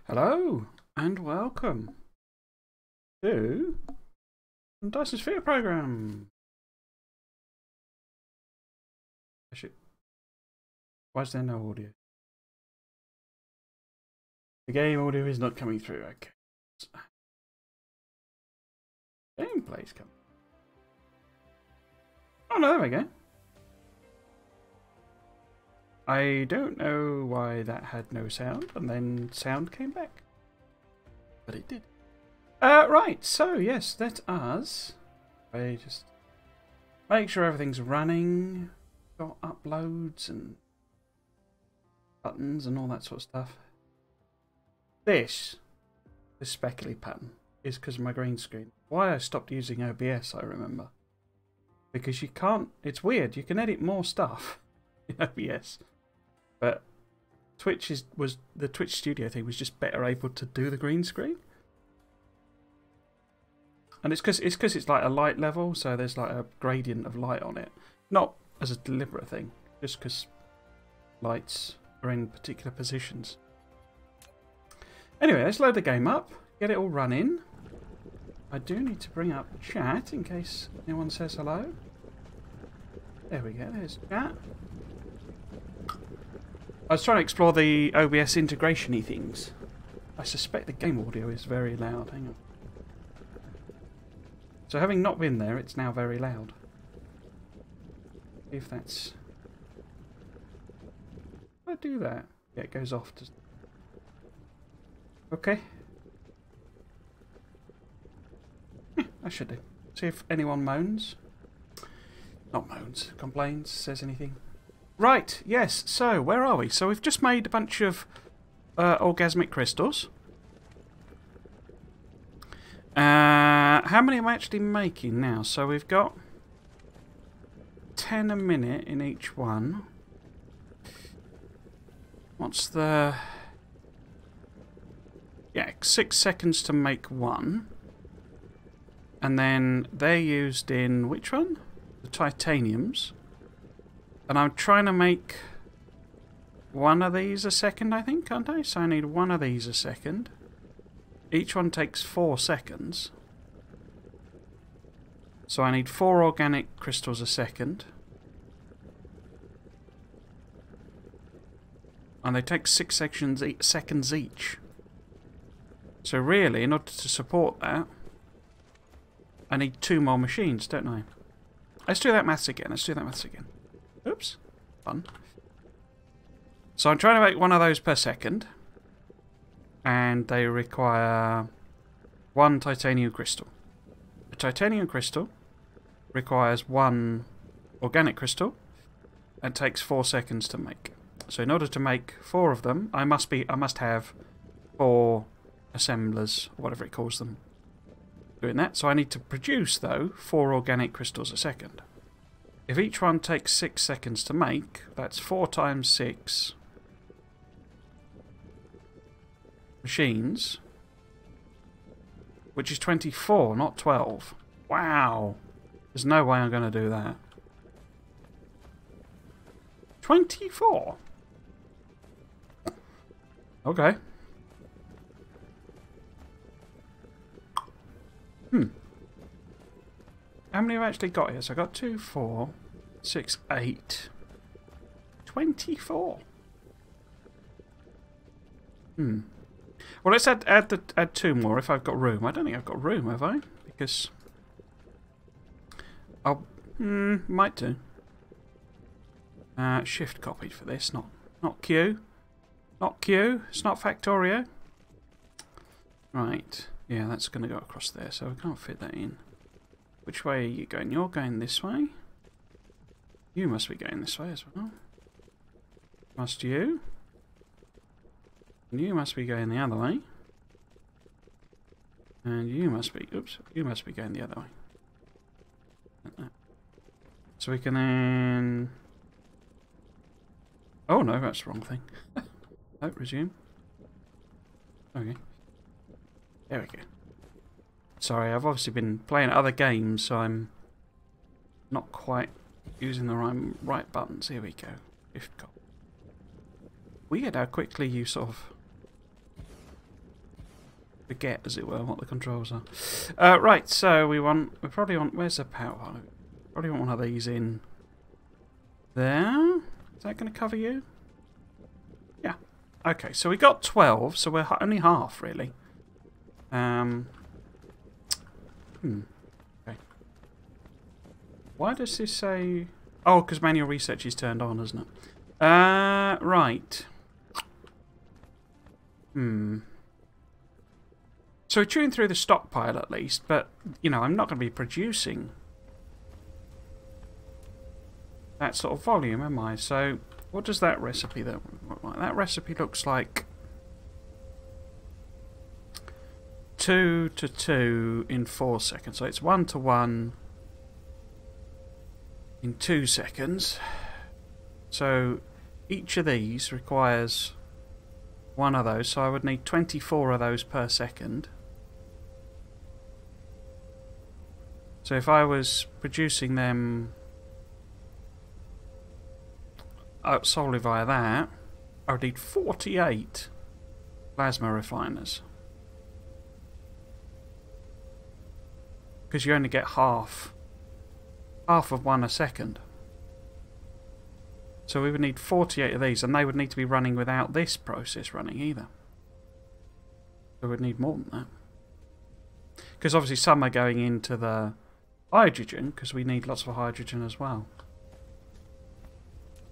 Hello and welcome to Dyson Sphere Program. Actually, why is there no audio? The game audio is not coming through. Okay. Gameplay's coming. Oh no, there we go. I don't know why that had no sound, and then sound came back. But it did. Right, so yes, let us. I just make sure everything's running. Got uploads and buttons and all that sort of stuff. This speckly pattern is because of my green screen. Why I stopped using OBS, I remember. Because you can't, it's weird, you can edit more stuff in OBS. But the Twitch Studio thing was just better able to do the green screen. And it's because it's like a light level, so there's like a gradient of light on it. Not as a deliberate thing, just because lights are in particular positions. Anyway, let's load the game up, get it all running. I do need to bring up chat in case anyone says hello. There we go, there's chat. I was trying to explore the OBS integration-y things. I suspect the game audio is very loud. Hang on. So having not been there, it's now very loud. If that's... I do that. Yeah, it goes off. Okay. Yeah, I should do. See if anyone moans. Not moans, complains, says anything. Right, yes, so where are we? So we've just made a bunch of orgasmic crystals. How many am I actually making now? So we've got 10 a minute in each one. What's the... Yeah, 6 seconds to make one. And then they're used in which one? The titaniums. And I'm trying to make one of these a second, I think, aren't I? So I need one of these a second. Each one takes 4 seconds. So I need 4 organic crystals a second. And they take 6 seconds each. So really, in order to support that, I need 2 more machines, don't I? Let's do that maths again. Oops. Fun. So I'm trying to make one of those per second. And they require 1 titanium crystal. A titanium crystal requires 1 organic crystal and takes 4 seconds to make. So in order to make 4 of them, I must have 4 assemblers, or whatever it calls them, doing that. So I need to produce, though, 4 organic crystals a second. If each one takes 6 seconds to make, that's 4 times 6 machines, which is 24, not 12. Wow. There's no way I'm going to do that. 24? Okay. How many have I actually got here? So I got 2, 4, 6, 8, 24. Well, let's add 2 more if I've got room. I don't think I've got room, have I? Because I'll might do. Shift copied for this, not Q, not Q. It's not Factorio. Right. Yeah, that's going to go across there, so we can't fit that in. Which way are you going? You're going this way. You must be going this way as well. Must you? And you must be going the other way. And you must be... Oops. You must be going the other way. Like that. So we can then... Oh no, that's the wrong thing. Oh, resume. Okay. There we go. Sorry, I've obviously been playing other games, so I'm not quite using the right buttons. Here we go. Weird how quickly you sort of forget, as it were, what the controls are. Right, so we probably want, where's the power? Probably want one of these in there. Is that going to cover you? Yeah. Okay, so we got 12, so we're only half, really. Okay. Why does this say... Oh, because manual research is turned on, isn't it? Right. So we're chewing through the stockpile at least, but, you know, I'm not going to be producing that sort of volume, am I? So what does that recipe look like? That recipe looks like 2 to 2 in 4 seconds. So it's 1 to 1 in 2 seconds. So each of these requires one of those, so I would need 24 of those per second. So if I was producing them solely via that, I would need 48 plasma refiners. Because you only get half of one a second. So we would need 48 of these, and they would need to be running without this process running either. So we'd need more than that. Because obviously some are going into the hydrogen, because we need lots of hydrogen as well.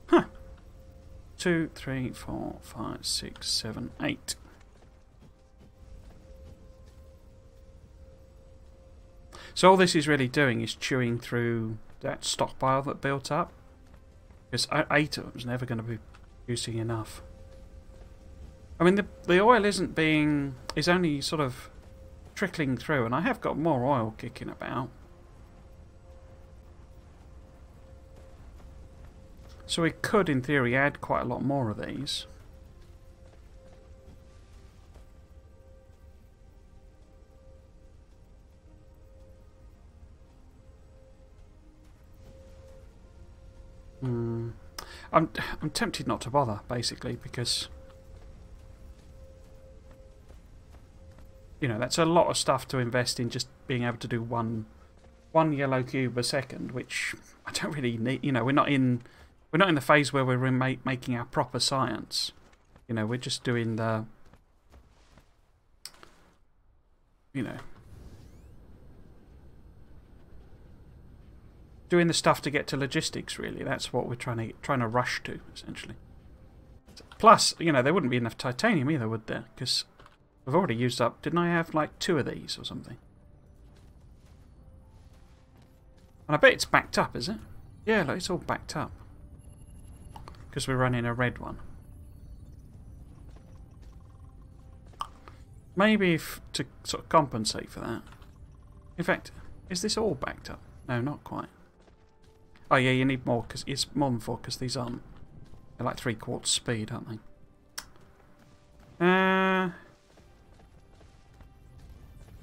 Huh. 2, 3, 4, 5, 6, 7, 8. So all this is really doing is chewing through that stockpile that built up. Because 8 of them is never going to be producing enough. I mean, the oil is only sort of trickling through, and I have got more oil kicking about. So we could, in theory, add quite a lot more of these. I'm tempted not to bother, basically, because, you know, that's a lot of stuff to invest in just being able to do one yellow cube a second, which I don't really need. You know, we're not in the phase where we're making our proper science. You know, we're just doing the, you know, doing the stuff to get to logistics, really. That's what we're trying to rush to, essentially. Plus, you know, there wouldn't be enough titanium either, would there? Because we've already used up... Didn't I have, like, 2 of these or something? And I bet it's backed up, is it? Yeah, look, it's all backed up. Because we're running a red one. Maybe to sort of compensate for that. In fact, is this all backed up? No, not quite. Oh yeah, you need more, because it's more than 4, because these aren't... They're like 3/4 speed, aren't they?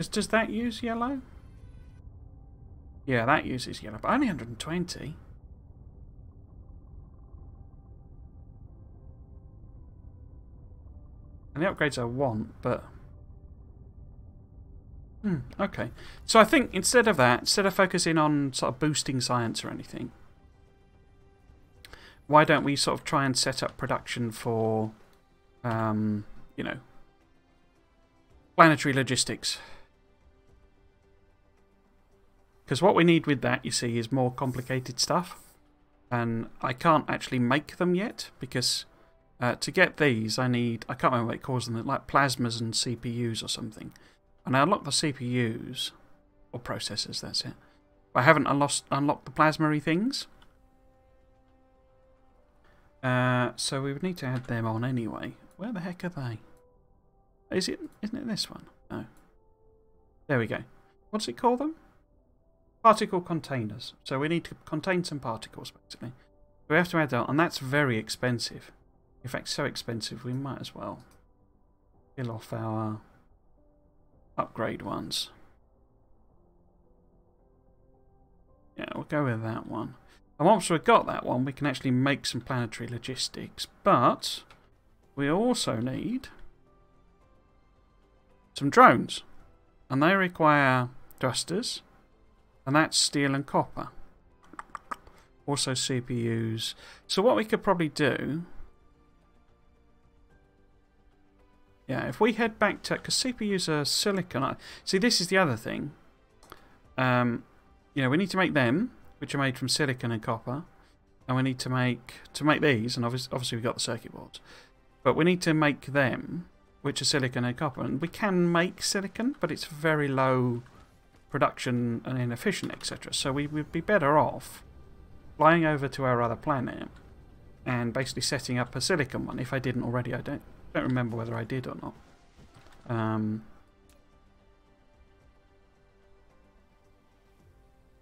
Does that use yellow? Yeah, that uses yellow, but only 120. And the upgrades I want, but... okay. So I think instead of that, instead of focusing on sort of boosting science or anything, why don't we sort of try and set up production for, you know, planetary logistics? Because what we need with that, you see, is more complicated stuff. And I can't actually make them yet, because to get these, I can't remember what it calls them, like plasmas and CPUs or something. And I unlocked the CPUs, or processors, that's it. But I haven't unlocked the plasma-y things. So we would need to add them on anyway. Where the heck are they? Isn't it this one? No. There we go. What does it call them? Particle containers. So we need to contain some particles, basically. We have to add that, and that's very expensive. In fact, so expensive we might as well kill off our upgrade ones. Yeah, we'll go with that one. And once we've got that one, we can actually make some planetary logistics. But we also need some drones. And they require thrusters. And that's steel and copper. Also CPUs. So what we could probably do... Yeah, if we head back to... Because CPUs are silicon. See, this is the other thing. You know, we need to make them, which are made from silicon and copper. And we need to make these, and obviously we've got the circuit boards. But we need to make them, which are silicon and copper. And we can make silicon, but it's very low production and inefficient, etc. So we would be better off flying over to our other planet and basically setting up a silicon one. If I didn't already, I don't remember whether I did or not.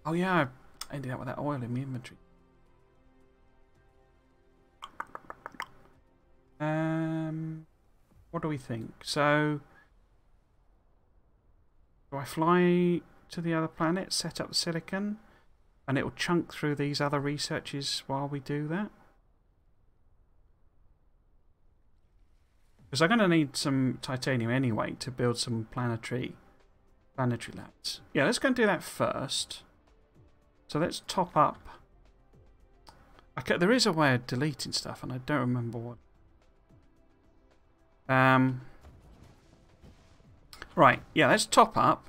Oh yeah, I ended up with that oil in my inventory. What do we think? So, do I fly to the other planet, set up the silicon, and it will chunk through these other researches while we do that? Because I'm going to need some titanium anyway to build some planetary labs. Yeah, let's go and do that first. So let's top up. Okay, there is a way of deleting stuff, and I don't remember what. Right, yeah, let's top up.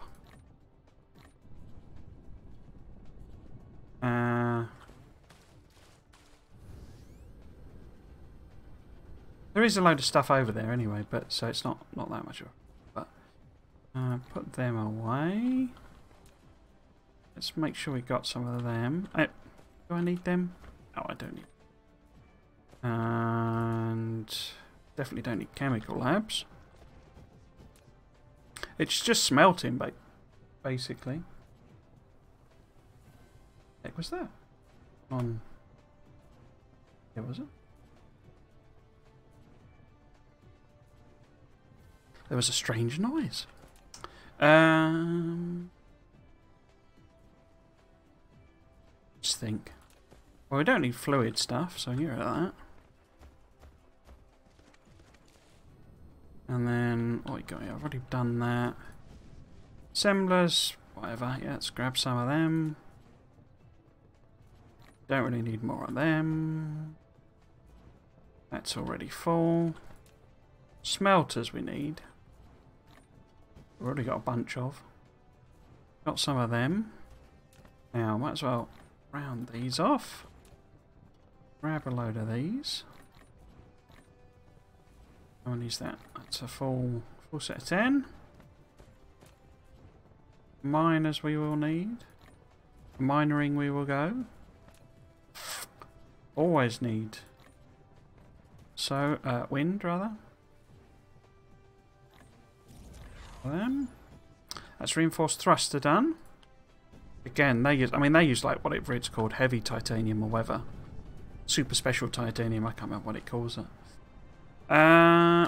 There is a load of stuff over there anyway, but so it's not that much of it. But put them away. Let's make sure we got some of them. Do I need them? Oh, I don't need them. And definitely don't need chemical labs. It's just smelting, basically. What was that? On. Yeah, was it? There was a strange noise. Just think. Well, we don't need fluid stuff, so you're at that. And then, what we got here? I've already done that. Assemblers, whatever. Yeah, let's grab some of them. Don't really need more of them. That's already full. Smelters we need. We've already got a bunch of. Got some of them. Now, might as well round these off. Grab a load of these. How many is that? That's a full set of 10. Miners we will need. Minering we will go. Always need. So, wind rather. Them. That's reinforced thruster done. Again, they use like whatever it's called, heavy titanium or whatever. Super special titanium, I can't remember what it calls it.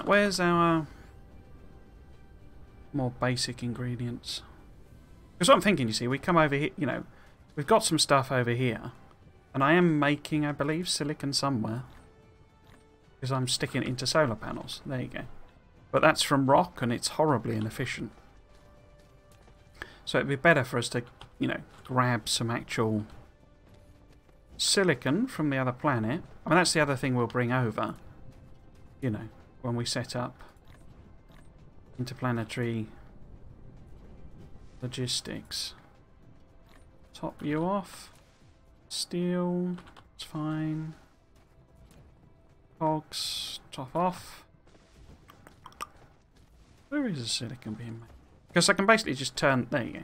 Where's our more basic ingredients? Because what I'm thinking, you see, we come over here, you know, we've got some stuff over here. And I am making, I believe, silicon somewhere. Because I'm sticking it into solar panels. There you go. But that's from rock, and it's horribly inefficient. So it'd be better for us to, you know, grab some actual silicon from the other planet. I mean, that's the other thing we'll bring over, you know, when we set up interplanetary logistics. Top you off. Steel, it's fine. Cogs, top off. Where is the silicon being made? Because I can basically just turn... There you go.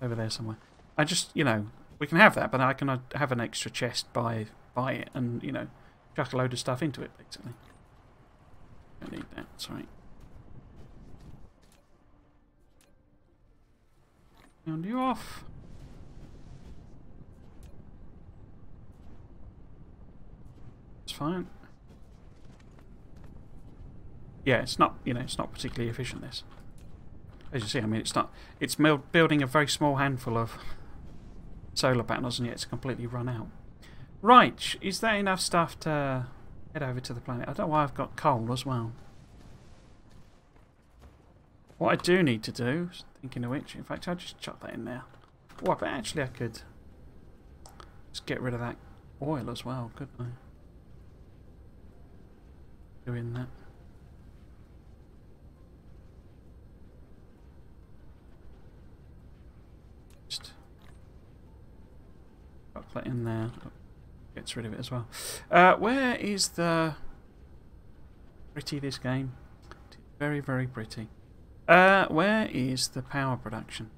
Over there somewhere. I just, you know, we can have that, but I can have an extra chest by it and, you know, chuck a load of stuff into it, basically. Don't need that, sorry. Round you off. It's fine. Yeah, it's not, you know, it's not particularly efficient, this. As you see, I mean, it's not, it's building a very small handful of solar panels, and yet it's completely run out. Right, is that enough stuff to head over to the planet? I don't know why I've got coal as well. What I do need to do, thinking of which, in fact, I'll just chuck that in there. Oh, but actually I could just get rid of that oil as well, couldn't I? Doing that. Just chuck that in there. Gets rid of it as well. Where is the... Pretty, this game. Very, very pretty. Where is the power production?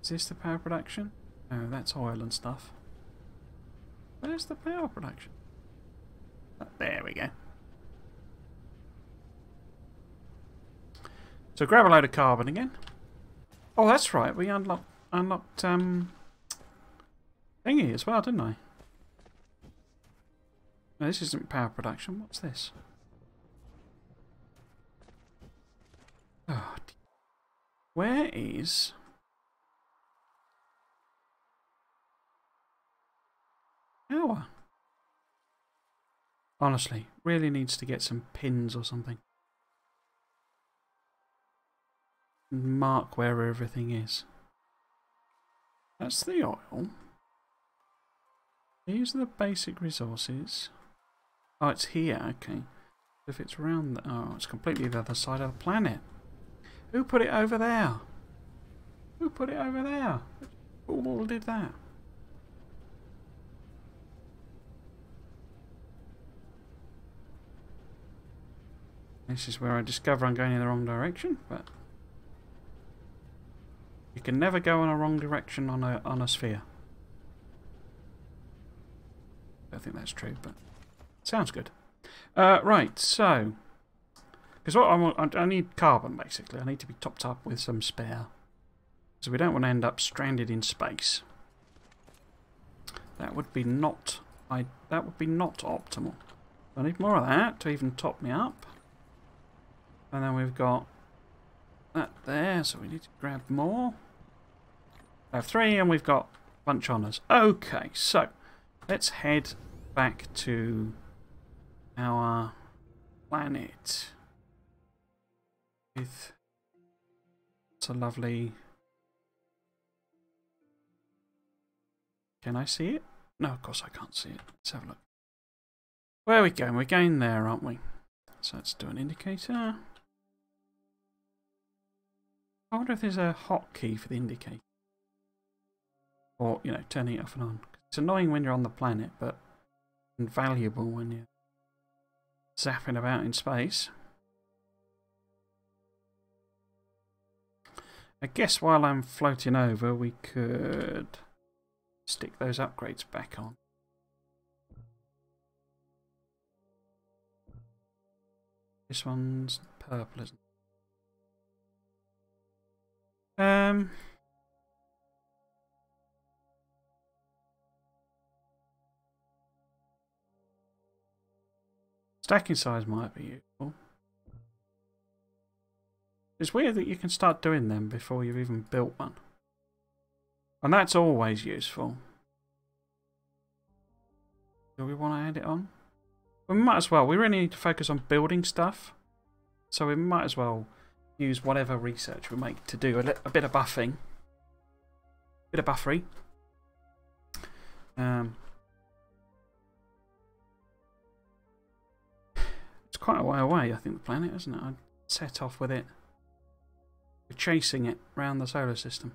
Is this the power production? Oh, that's oil and stuff. Where's the power production? There we go. So grab a load of carbon again. Oh, that's right. We unlocked thingy as well, didn't I? No, this isn't power production. What's this? Oh, where is... Power? Honestly, really needs to get some pins or something. Mark where everything is. That's the oil. These are the basic resources. Oh, it's here, okay. If it's around... Oh, it's completely the other side of the planet. Who put it over there? Who put it over there? Who all did that? This is where I discover I'm going in the wrong direction, but... You can never go in a wrong direction on a sphere. I don't think that's true, but... Sounds good. Right, so... Because what I want, I need carbon, basically. I need to be topped up with some spare. So we don't want to end up stranded in space. That would be not... that would be not optimal. I need more of that to even top me up. And then we've got that there, so we need to grab more. I have 3 and we've got a bunch on us. Okay, so let's head back to our planet. It's a lovely... Can I see it? No, of course I can't see it. Let's have a look. Where are we going? We're going there, aren't we? So let's do an indicator. I wonder if there's a hotkey for the indicator. Or, you know, turning it off and on. It's annoying when you're on the planet, but invaluable when you're zapping about in space. I guess while I'm floating over, we could stick those upgrades back on. This one's purple, isn't it? Stacking size might be useful. It's weird that you can start doing them before you've even built one. And that's always useful. Do we want to add it on? We might as well. We really need to focus on building stuff. So we might as well use whatever research we make to do a bit of buffing. A bit of buffery. It's quite a way away, I think, the planet, isn't it? I'd set off with it. We're chasing it round the solar system.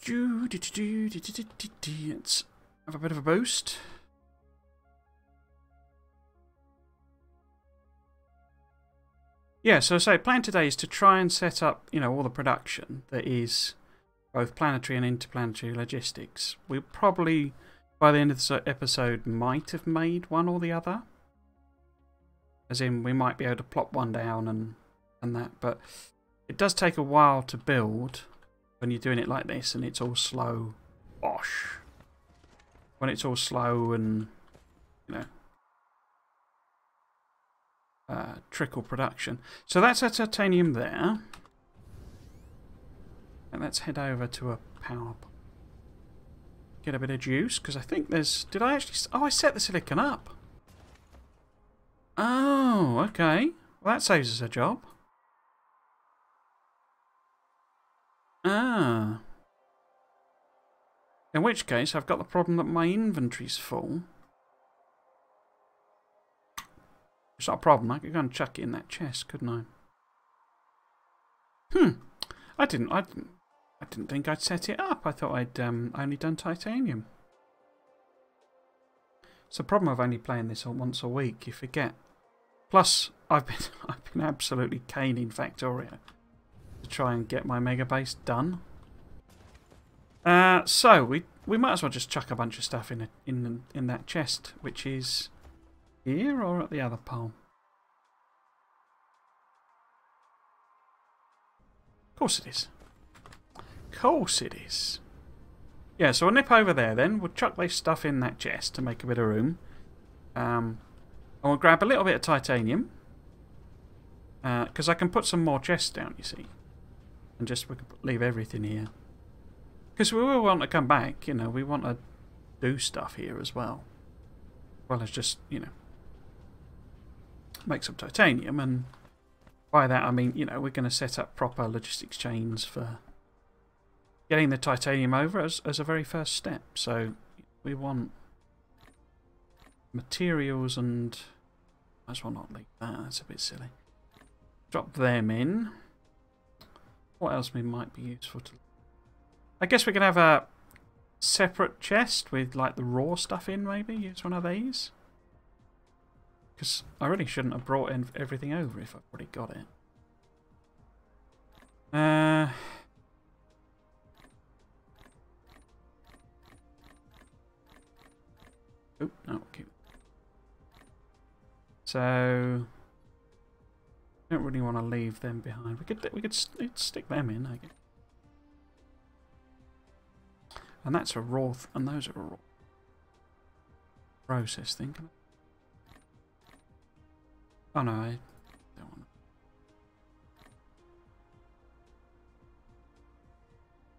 Let's have a bit of a boost. Yeah, so I say, plan today is to try and set up, you know, all the production that is both planetary and interplanetary logistics. We probably, by the end of this episode, might have made one or the other. As in, we might be able to plop one down and that, but it does take a while to build when you're doing it like this and it's all slow. Bosh. When it's all slow and, you know. trickle production. So that's our titanium there. And let's head over to a power. Get a bit of juice, because I think there's... Did I actually... Oh, I set the silicon up. Oh, okay. Well, that saves us a job. Ah. In which case, I've got the problem that my inventory's full. It's not a problem. I could go and chuck it in that chest, couldn't I? I didn't think I'd set it up. I thought I'd only done titanium. It's the problem of only playing this once a week. You forget. Plus, I've been absolutely caning Factorio to try and get my mega base done. So we might as well just chuck a bunch of stuff in that chest, which is here or at the other pole. Of course it is. Of course it is. Yeah, so we'll nip over there then. We'll chuck this stuff in that chest to make a bit of room. And we'll grab a little bit of titanium. Because I can put some more chests down, you see. And just we can leave everything here. Because we will want to come back, you know. We want to do stuff here as well. Well as just, you know, make some titanium. And by that I mean, you know, we're going to set up proper logistics chains for getting the titanium over as a very first step. So we want materials and... Might as well not leave that, that's a bit silly. Drop them in. What else might be useful to... I guess we can have a separate chest with like the raw stuff in, maybe. Use one of these. Because I really shouldn't have brought in everything over if I've already got it. Oh, no, okay. So don't really want to leave them behind. We could stick them in, I guess. And that's a raw, and those are a raw process thing. Oh no, I don't want to.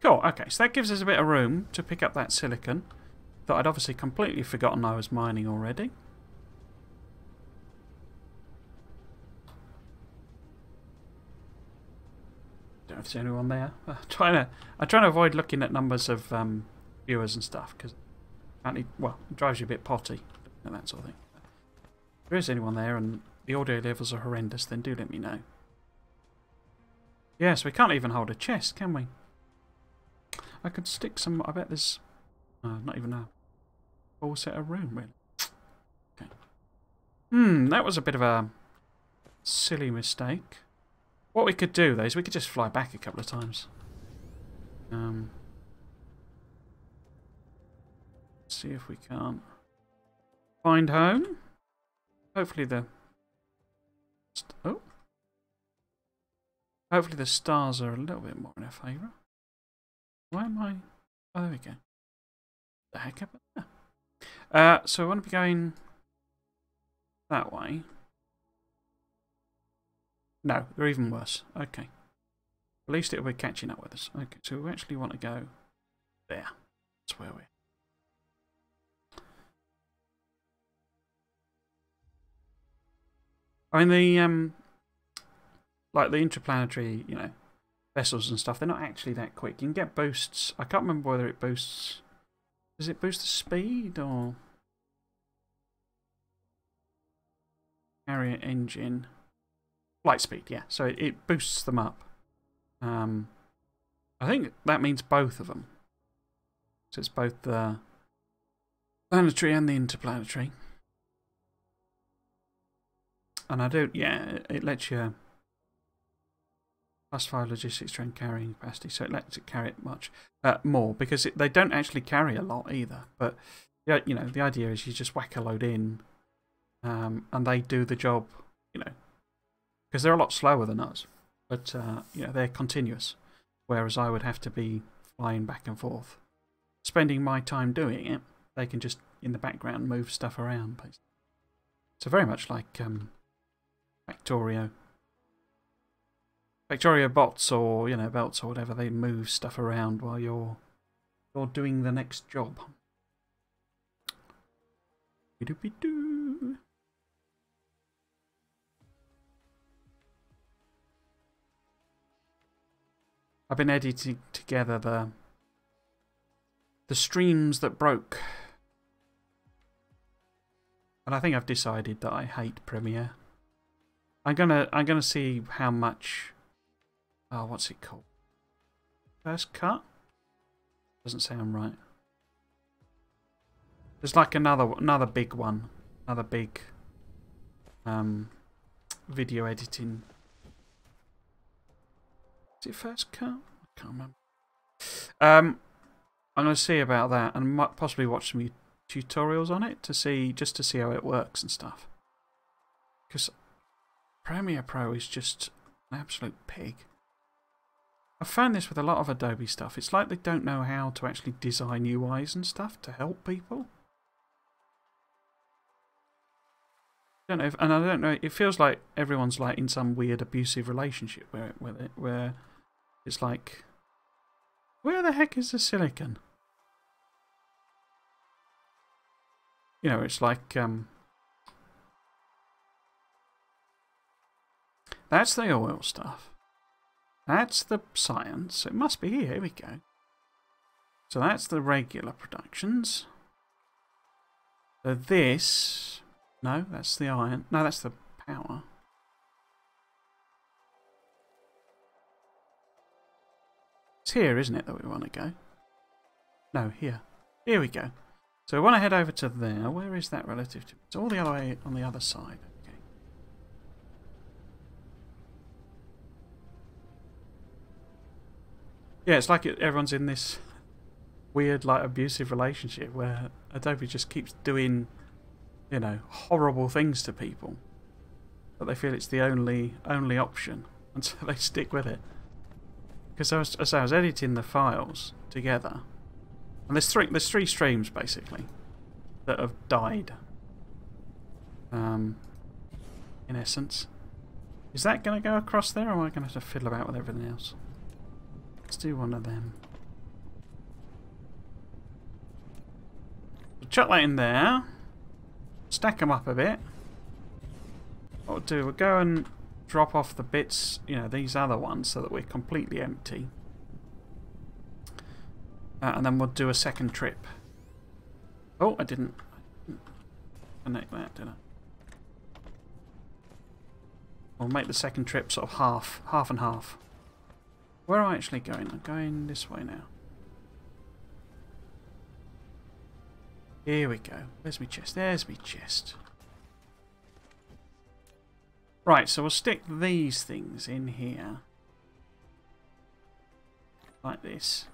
Cool, okay, so that gives us a bit of room to pick up that silicon that I'd obviously completely forgotten I was mining already. Don't know if there's anyone there. I'm trying to avoid looking at numbers of viewers and stuff because apparently, well, it drives you a bit potty and that sort of thing. If there is anyone there and the audio levels are horrendous, then do let me know. Yes, we can't even hold a chest, can we? I could stick some. I bet there's not even a full set of room, really. Okay. That was a bit of a silly mistake. What we could do, though, is we could just fly back a couple of times. See if we can't find home. Hopefully the... Oh. Hopefully the stars are a little bit more in our favour. Why am I... Oh, there we go. The heck up there. So I want to be going that way. No, they're even worse. Okay. At least it'll be catching up with us. Okay, so we actually want to go there. That's where we're... I mean, the like the interplanetary, you know, vessels and stuff, they're not actually that quick. You can get boosts. I can't remember whether it boosts... Does it boost the speed or... Carrier engine... Light speed, yeah. So it boosts them up. I think that means both of them. So it's both the planetary and the interplanetary. And I do, yeah, it lets you +5 logistics train carrying capacity, so it lets it carry it much more because they don't actually carry a lot either. But yeah, you know, the idea is you just whack a load in, and they do the job, you know. Because they're a lot slower than us, but you know, they're continuous, whereas I would have to be flying back and forth. Spending my time doing it, they can just, in the background, move stuff around. Basically. So very much like Factorio. Factorio bots or, you know, belts or whatever, they move stuff around while you're doing the next job. Be-do-be-do. I've been editing together the streams that broke. And I think I've decided that I hate Premiere. I'm gonna see how much. Oh, what's it called? First cut? Doesn't sound right. There's like another big one, another big video editing. Is it First Cut? I can't remember. I'm gonna see about that and might possibly watch some tutorials on it just to see how it works and stuff. Because Premiere Pro is just an absolute pig. I've found this with a lot of Adobe stuff. It's like they don't know how to actually design UIs and stuff to help people. I don't know. It feels like everyone's like in some weird abusive relationship where it's like, where the heck is the silicon? You know, it's like that's the oil stuff. That's the science. It must be here. Here we go. So that's the regular productions. So this... No, that's the iron. No, that's the power. It's here, isn't it, that we want to go? No, here. Here we go. So we want to head over to there. Where is that relative to? It's all the other way on the other side. Okay. Yeah, it's like everyone's in this weird, like, abusive relationship where Adobe just keeps doing, you know, horrible things to people, but they feel it's the only option, and so they stick with it. Because as I was editing the files together, and there's three streams basically that have died. In essence, is that going to go across there, or am I going to have to fiddle about with everything else? Let's do one of them. So chuck that in there. Stack them up a bit. What we'll do, we'll go and drop off the bits, you know, these other ones, so that we're completely empty. And then we'll do a second trip. Oh, I didn't connect that, did I? We'll make the second trip sort of half and half. Where am I actually going? I'm going this way now. Here we go. Where's my chest? There's my chest. Right, so we'll stick these things in here. Like this.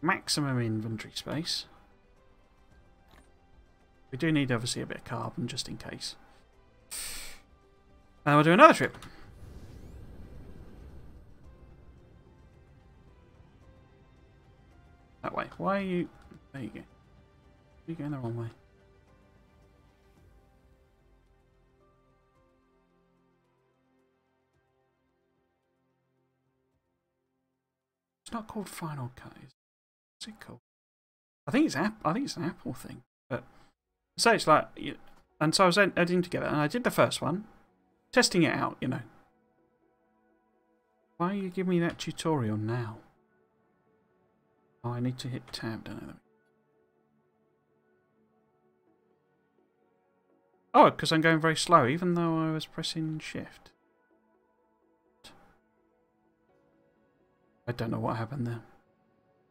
Maximum inventory space. We do need, obviously, a bit of carbon, just in case. And we'll do another trip. That way. Why are you... There you go. You're going the wrong way. It's not called Final Cut. What's it called? I think it's an Apple thing. But so it's like, and so I was editing together, and I did the first one, testing it out. You know. Why are you giving me that tutorial now? Oh, I need to hit tab, don't I? Oh, because I'm going very slow, even though I was pressing shift. I don't know what happened there.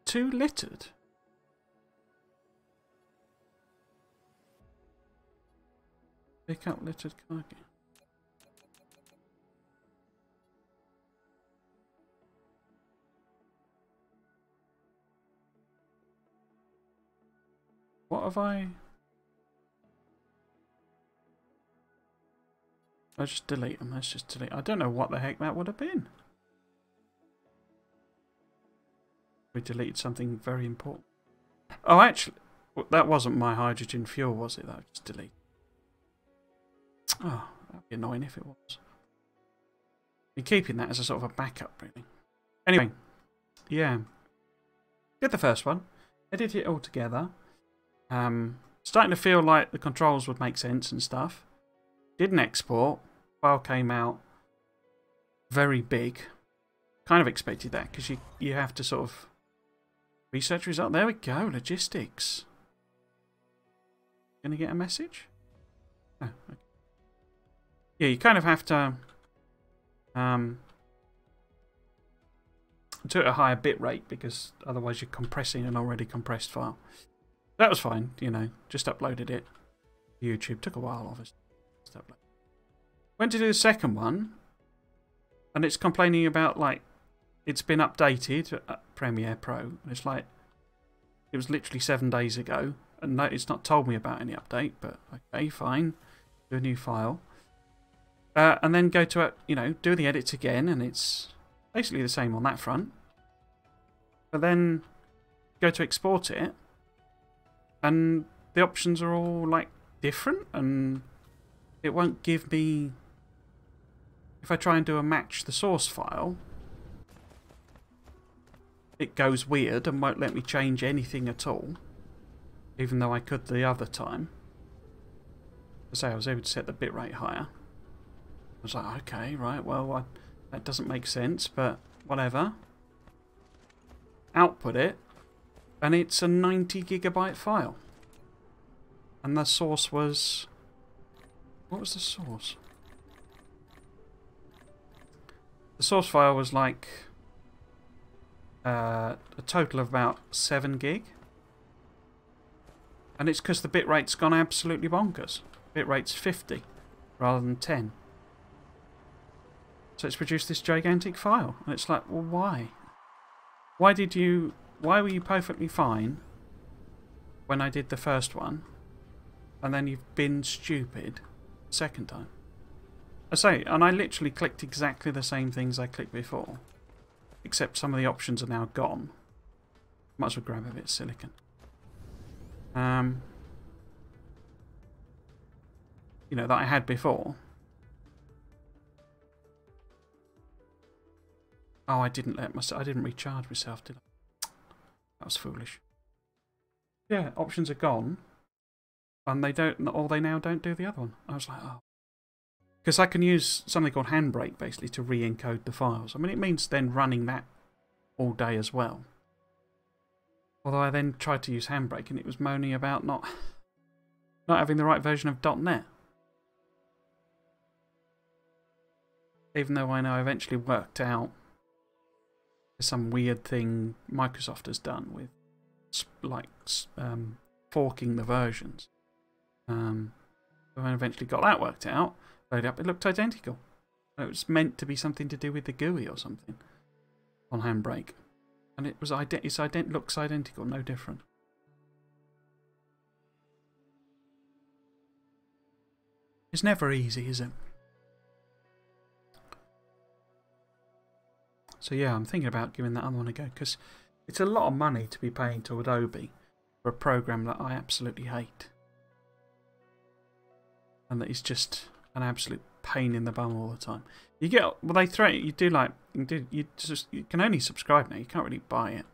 Too littered. Pick up littered cargo. What have I... Let's just delete them. Let's just delete. I don't know what the heck that would have been. We deleted something very important. Oh, actually, that wasn't my hydrogen fuel, was it? That I just deleted. Oh, That'd be annoying if it was. You're keeping that as a sort of a backup, really. Anyway, yeah. Did the first one. Edited it all together. Starting to feel like the controls would make sense and stuff. Didn't export. File came out very big. Kind of expected that because you have to sort of research result. There we go. Logistics. Gonna get a message? Oh, okay. Yeah, you kind of have to do it at a higher bit rate because otherwise you're compressing an already compressed file. That was fine, you know, just uploaded it. YouTube took a while, obviously. Went to do the second one, and it's complaining about, like, it's been updated at Premiere Pro, and it's like, it was literally 7 days ago, and no, it's not told me about any update, but okay, fine, do a new file. And then go to, you know, do the edits again, and it's basically the same on that front. But then go to export it, and the options are all, like, different, and it won't give me... If I try and do a match the source file, it goes weird and won't let me change anything at all, even though I could the other time. As I say, I was able to set the bitrate higher. I was like, okay, right, well, that doesn't make sense, but whatever. Output it, and it's a 90 gigabyte file. And the source was... What was the source? The source file was like a total of about 7 gig. And it's because the bitrate's gone absolutely bonkers. Bitrate's 50 rather than 10. So it's produced this gigantic file. And it's like, well, why? Why were you perfectly fine when I did the first one, and then you've been stupid second time? I say, and I literally clicked exactly the same things I clicked before, except some of the options are now gone. Might as well grab a bit of silicon. You know, that I had before. Oh, I didn't recharge myself, did I? That was foolish. Yeah, options are gone, and they now don't do the other one. I was like, oh. Because I can use something called Handbrake, basically, to re-encode the files. I mean, it means then running that all day as well. Although I then tried to use Handbrake, and it was moaning about not having the right version of .NET. Even though I know I eventually worked out some weird thing Microsoft has done with, like, forking the versions. So I eventually got that worked out. Load up, it looked identical. It was meant to be something to do with the GUI or something on Handbrake, and it was looks identical, no different. It's never easy, is it? So yeah, I'm thinking about giving that other one a go because it's a lot of money to be paying to Adobe for a program that I absolutely hate, and that is just an absolute pain in the bum all the time. You get, well, they throw it. You do like you can only subscribe now. You can't really buy it.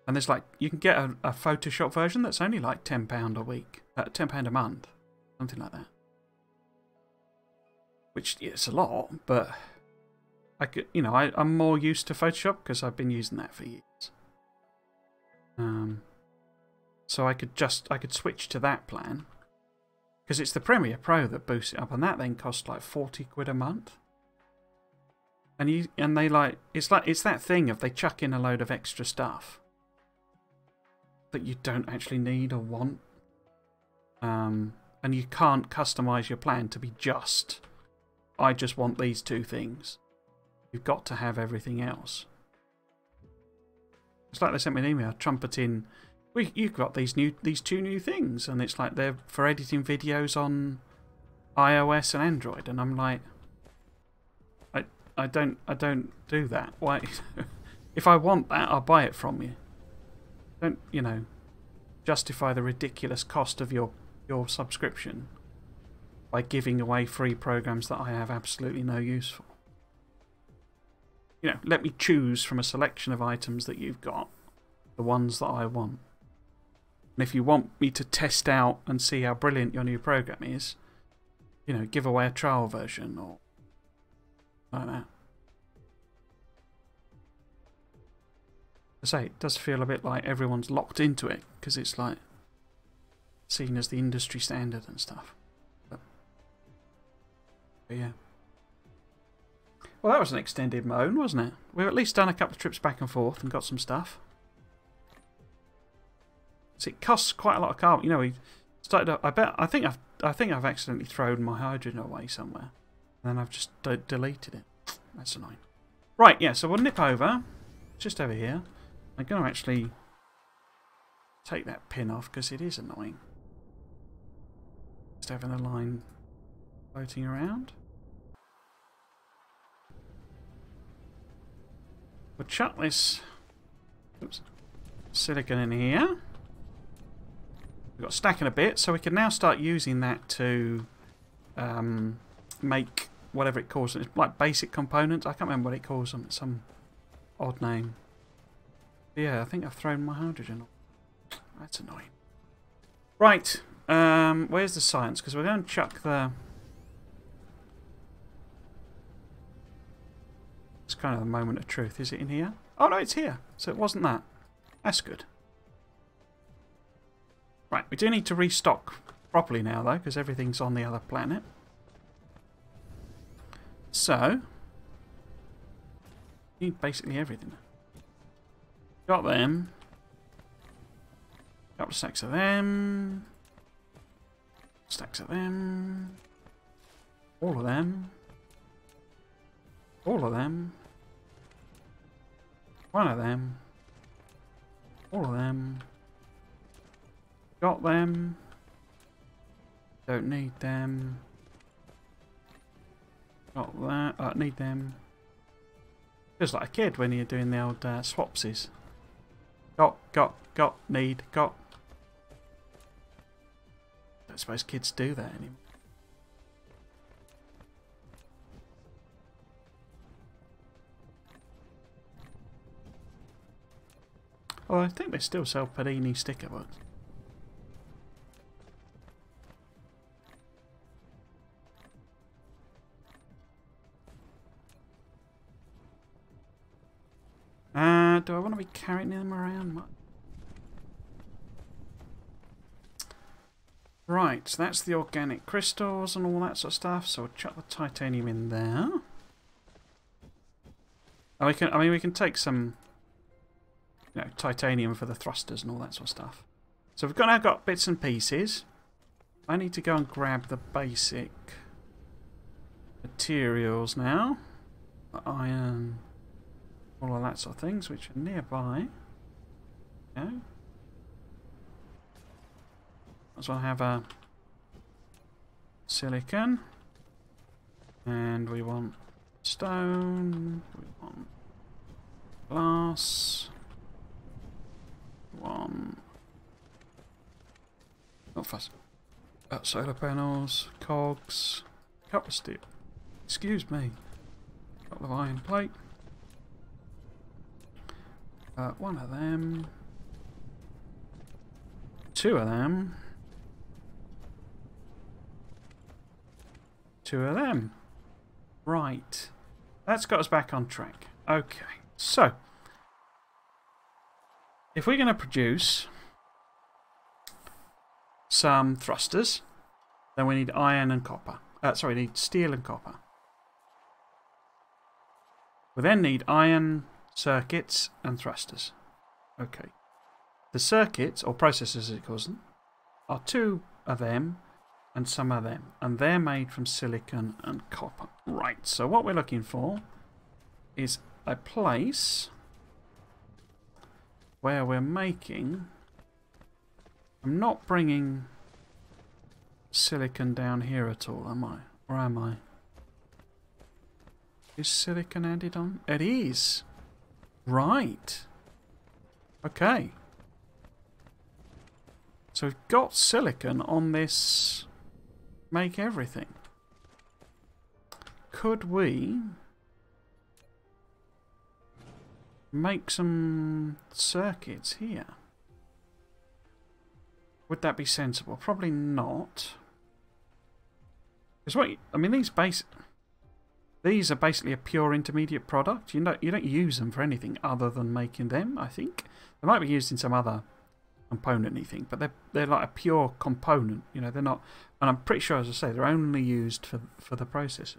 And there's like you can get a Photoshop version that's only like £10 a week, £10 a month, something like that. Which it's a lot, but I could, you know, I'm more used to Photoshop because I've been using that for years. So I could switch to that plan. Because it's the Premiere Pro that boosts it up, and that then costs like 40 quid a month. And they like it's that thing of they chuck in a load of extra stuff that you don't actually need or want, and you can't customize your plan to be just, I just want these two things. You've got to have everything else. It's like they sent me an email trumpeting, you've got these two new things, and it's like they're for editing videos on iOS and Android, and I'm like, I don't do that. Why? If I want that, I'll buy it from you. Don't, you know, justify the ridiculous cost of your subscription by giving away free programs that I have absolutely no use for. You know, let me choose from a selection of items that you've got, the ones that I want. And if you want me to test out and see how brilliant your new program is, you know, give away a trial version or like that. I say, it does feel a bit like everyone's locked into it because it's like seen as the industry standard and stuff. But yeah. Well, that was an extended moan, wasn't it? We've at least done a couple of trips back and forth and got some stuff. So it costs quite a lot of carbon. You know, we started. I think I've accidentally thrown my hydrogen away somewhere, and then I've just deleted it. That's annoying. Right, yeah. So we'll nip over, just over here. I'm going to actually take that pin off because it is annoying. Just having a line floating around. We'll chuck this silicon in here. We've got a stack in a bit, so we can now start using that to make whatever it calls. It's like basic components. I can't remember what it calls them. It's some odd name. But yeah, I think I've thrown my hydrogen off. That's annoying. Right, where's the science? Because we're going to chuck the... It's kind of the moment of truth. Is it in here? Oh no, it's here. So it wasn't that. That's good. Right, we do need to restock properly now though, because everything's on the other planet. So, need basically everything. Got them. Couple of stacks of them. Stacks of them. All of them. All of them. One of them. All of them. Got them. Don't need them. Got that. Need them. Feels like a kid when you're doing the old swapsies. Got, need, got. Don't suppose kids do that anymore. Oh, I think they still sell Panini sticker books. Do I want to be carrying them around much? Right, so that's the organic crystals and all that sort of stuff. So we'll chuck the titanium in there. And we can take some, you know, titanium for the thrusters and all that sort of stuff. So we've now got bits and pieces. I need to go and grab the basic materials now. The iron, all of that sort of things, which are nearby. Okay. So I have a silicon, and we want stone, we want glass, we want not fast. Solar panels, cogs, couple of steel. Excuse me. Couple of iron plate. One of them. Two of them. Two of them. Right. That's got us back on track. Okay. So, if we're going to produce some thrusters, then we need iron and copper. Sorry, we need steel and copper. We then need iron, circuits, and thrusters. Okay. The circuits, or processors as it calls them, are two of them and some of them. And they're made from silicon and copper. Right, so what we're looking for is a place where we're making... I'm not bringing silicon down here at all, am I? Or am I? Is silicon added on? It is. Right. Okay. So we've got silicon on this make everything. Could we make some circuits here? Would that be sensible? Probably not. Because what I mean, these are basically a pure intermediate product. You don't use them for anything other than making them. I think they might be used in some other component-y thing, but they're like a pure component. You know, they're not. And I'm pretty sure, as I say, they're only used for the processor.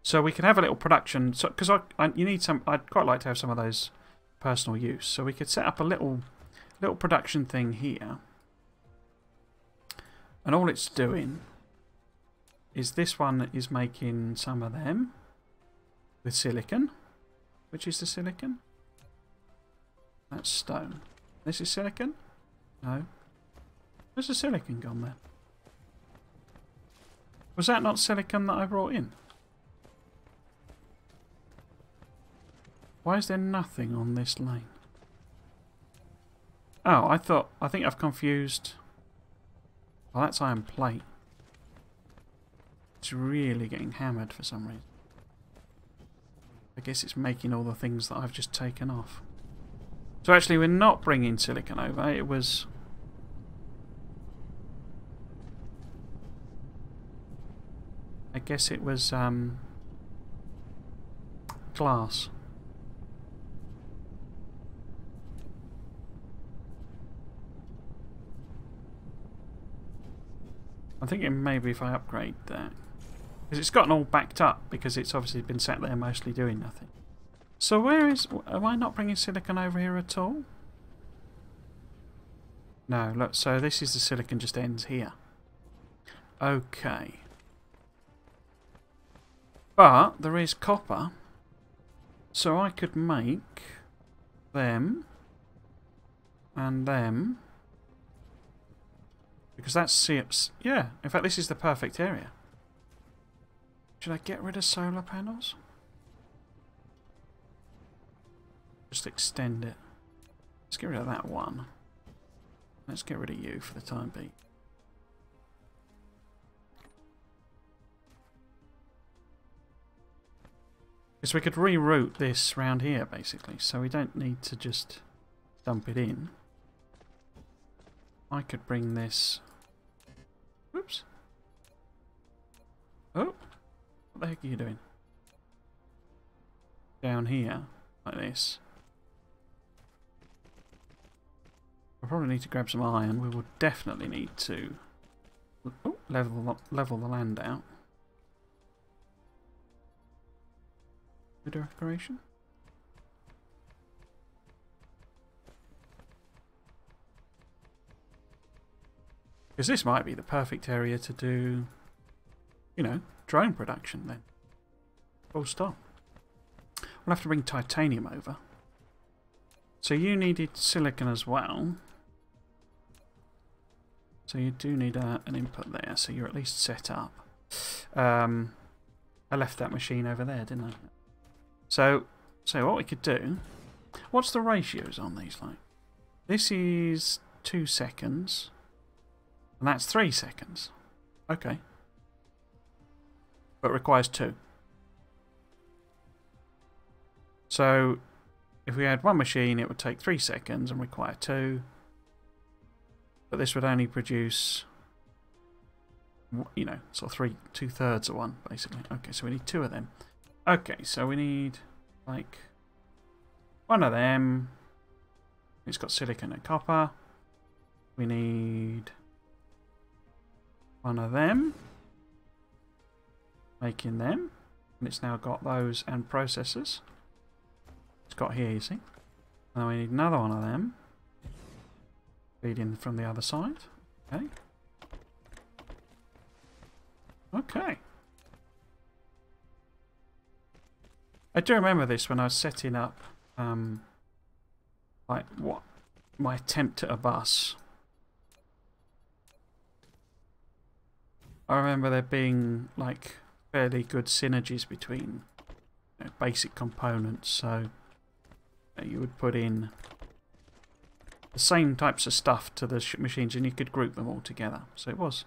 So we can have a little production. So because you need some. I'd quite like to have some of those personal use. So we could set up a little production thing here, and all it's doing is this one is making some of them with silicon. Which is the silicon? That's stone. This is silicon? No. Where's the silicon gone then? Was that not silicon that I brought in? Why is there nothing on this lane? Oh, I think I've confused. Oh, that's iron plate. It's really getting hammered for some reason. I guess it's making all the things that I've just taken off. So actually we're not bringing silicon over, it was... I guess it was glass. I'm thinking maybe if I upgrade that. Because it's gotten all backed up because it's obviously been sat there mostly doing nothing. So where is... Am I not bringing silicon over here at all? No, look, so this is the silicon just ends here. Okay. But there is copper. So I could make them and them. Because that's SIPs. Yeah, in fact this is the perfect area. Should I get rid of solar panels? Just extend it. Let's get rid of that one. Let's get rid of you for the time being. Because we could reroute this round here basically, so we don't need to just dump it in. I could bring this... Whoops. Oh! What the heck are you doing? Down here, like this. We'll probably need to grab some iron. We will definitely need to level the land out. Decoration. Because this might be the perfect area to do, you know, drone production then. Full stop. We'll have to bring titanium over. So you needed silicon as well. So you do need an input there, so you're at least set up. I left that machine over there, didn't I? So what we could do... What's the ratios on these like? This is 2 seconds. And that's 3 seconds. Okay. But requires 2. So if we had one machine, it would take 3 seconds and require 2. But this would only produce, you know, sort of 2/3 of one, basically. Okay, so we need 2 of them. Okay, so we need, like, one of them. It's got silicon and copper. We need one of them. Making them. And it's now got those and processors. It's got here, you see. And then we need another one of them. Feeding from the other side. Okay. Okay. I do remember this when I was setting up, like, what my attempt at a bus. I remember there being, like, fairly good synergies between, you know, basic components. So you would put in the same types of stuff to the machines, and you could group them all together. So it was,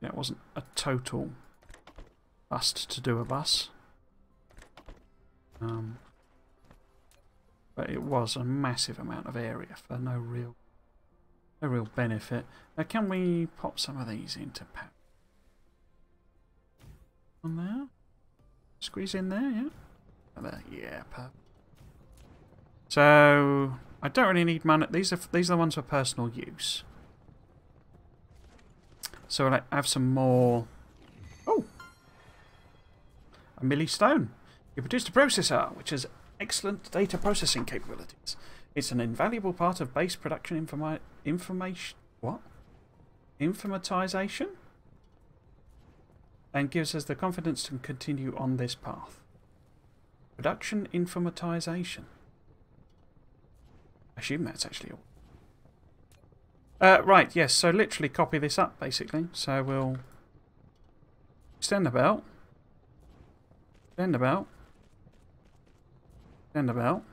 yeah, it wasn't a total bust to do a bus. But it was a massive amount of area for no real benefit. Now, can we pop some of these into pack? On there? Squeeze in there, yeah? There, yeah, perfect. So I don't really need money. These are the ones for personal use. So I'll have some more. Oh, a millistone. You produced a processor which has excellent data processing capabilities. It's an invaluable part of base production informatization, and gives us the confidence to continue on this path. Production informatization. I assume that's actually all. Right, yes, so literally copy this up, basically. So we'll extend the belt, extend the belt, extend the belt,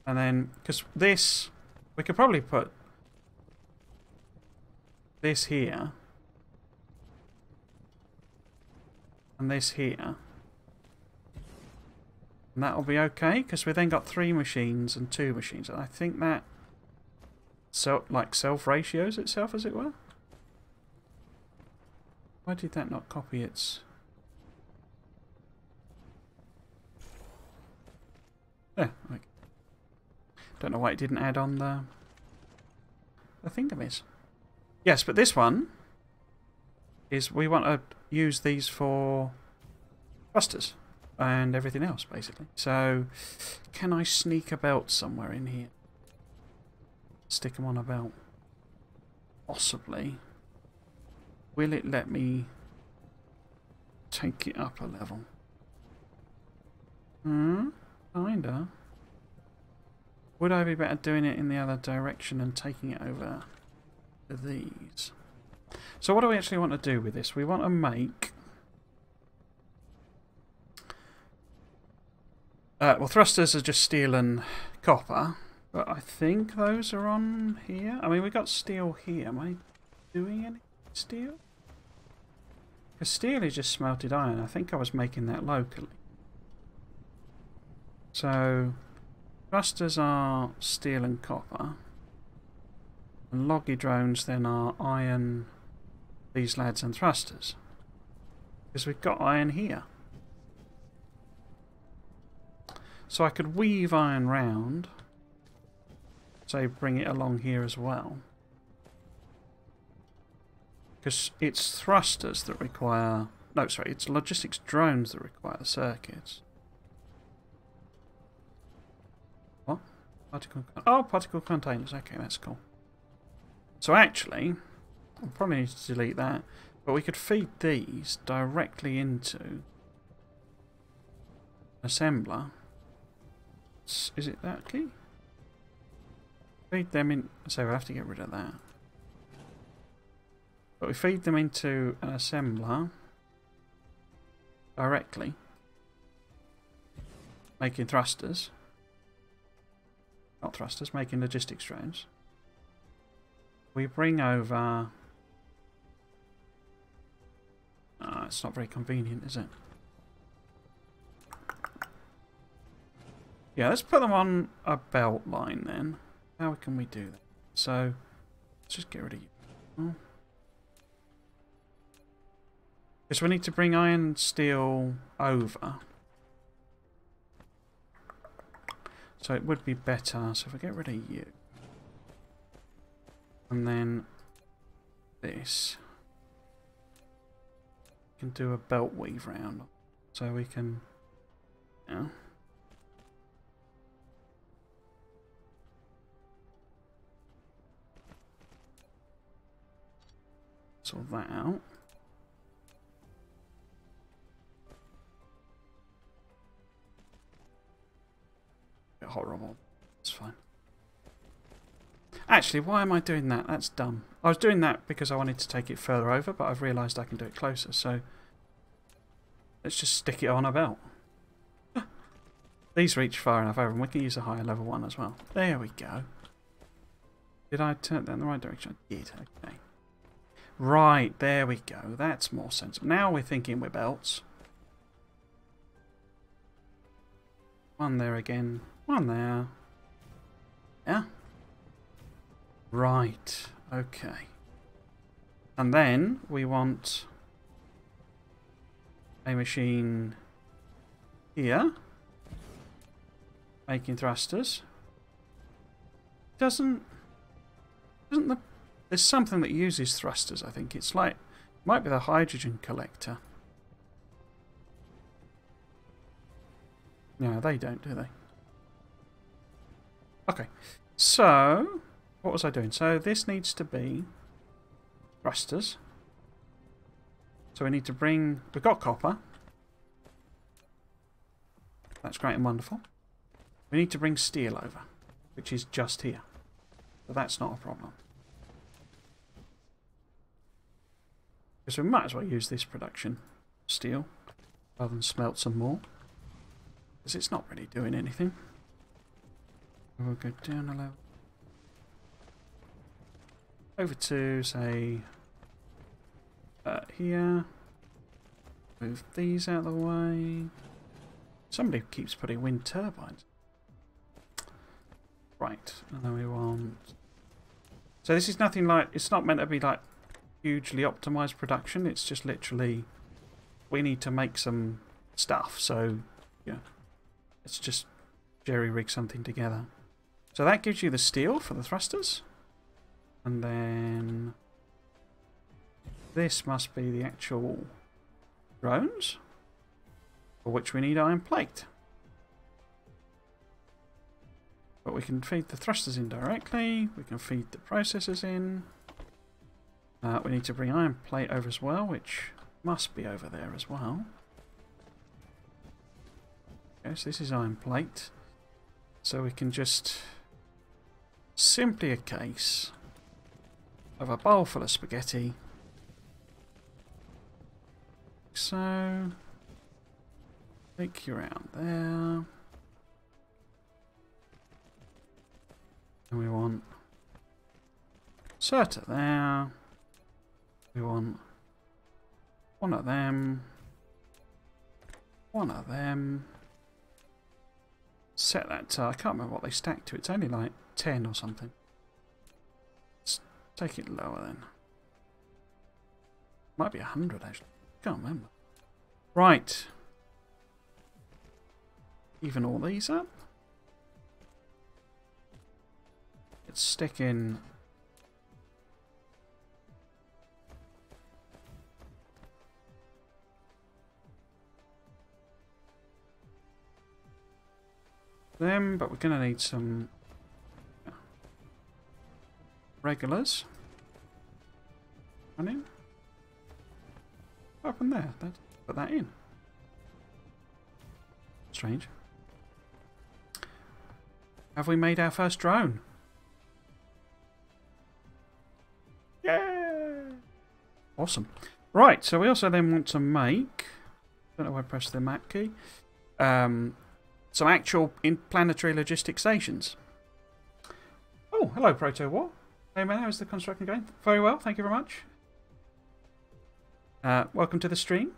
and then, because this, we could probably put this here, and this here. And that'll be okay, because we then got 3 machines and 2 machines. And I think that self-ratios itself, as it were. Why did that not copy its... Yeah, okay. Don't know why it didn't add on the thingamamies. Yes, but this one is we want to use these for thrusters and everything else, basically. So, can I sneak a belt somewhere in here? Stick them on a belt. Possibly. Will it let me take it up a level? Kinda. Would I be better doing it in the other direction and taking it over to these? So what do we actually want to do with this? We want to make... well, thrusters are just steel and copper, but I think those are on here. I mean, we got steel here. Am I doing any steel? Because steel is just smelted iron. I think I was making that locally. So, thrusters are steel and copper. And loggy drones then are iron, these lads, and thrusters. Because we've got iron here. So I could weave iron round, so bring it along here as well. Because it's thrusters that require... No, sorry, it's logistics drones that require the circuits. What? Particle containers. Okay, that's cool. So actually, I'll probably need to delete that. But we could feed these directly into assembler. Is it that key? Feed them in... So we'll have to get rid of that. But we feed them into an assembler directly, making thrusters. Not thrusters, making logistics drones. We bring over... it's not very convenient, is it? Yeah, let's put them on a belt line then. How can we do that? So, let's just get rid of you. Because we need to bring iron and steel over. So it would be better. So if I get rid of you. And then this. We can do a belt weave round. So we can... Yeah. Sort that out. Bit horrible. It's fine. Actually, why am I doing that? That's dumb. I was doing that because I wanted to take it further over, but I've realised I can do it closer, so let's just stick it on a belt. These reach far enough over, and we can use a higher level one as well. There we go. Did I turn that in the right direction? I did, okay. Right, there we go. That's more sensible. Now we're thinking with belts. One there again. One there. Yeah. Right, okay. And then we want a machine here. Making thrusters. Doesn't the... There's something that uses thrusters, I think. It's like... Might be the hydrogen collector. No, they don't, do they? Okay. So, what was I doing? So, this needs to be thrusters. So, we need to bring... We've got copper. That's great and wonderful. We need to bring steel over, which is just here. So, that's not a problem. Because we might as well use this production steel rather than smelt some more. Because it's not really doing anything. We'll go down a level. Over to, say, here. Move these out of the way. Somebody keeps putting wind turbines. Right, and then we want... So this is nothing like... It's not meant to be like hugely optimized production. It's just literally... We need to make some stuff. So, yeah. Let's just jerry-rig something together. So that gives you the steel for the thrusters. And then... This must be the actual drones. For which we need iron plate. But we can feed the thrusters in directly. We can feed the processors in. We need to bring iron plate over as well, which must be over there as well. Okay, so this is iron plate. So we can just... Simply a case of a bowl full of spaghetti. So... Take you around there. And we want Serta there. We want one of them. One of them. Set that to, I can't remember what they stack to. It's only like 10 or something. Let's take it lower then. Might be 100 actually. Can't remember. Right. Even all these up. Let's stick in them, but we're going to need some regulars. Running. What happened there? Put that in. Strange. Have we made our first drone? Yeah! Awesome. Right, so we also then want to make... don't know why I pressed the map key. Some actual planetary logistic stations. Oh, hello Proto War. Hey man, how's the construction going? Very well, thank you very much. Welcome to the stream.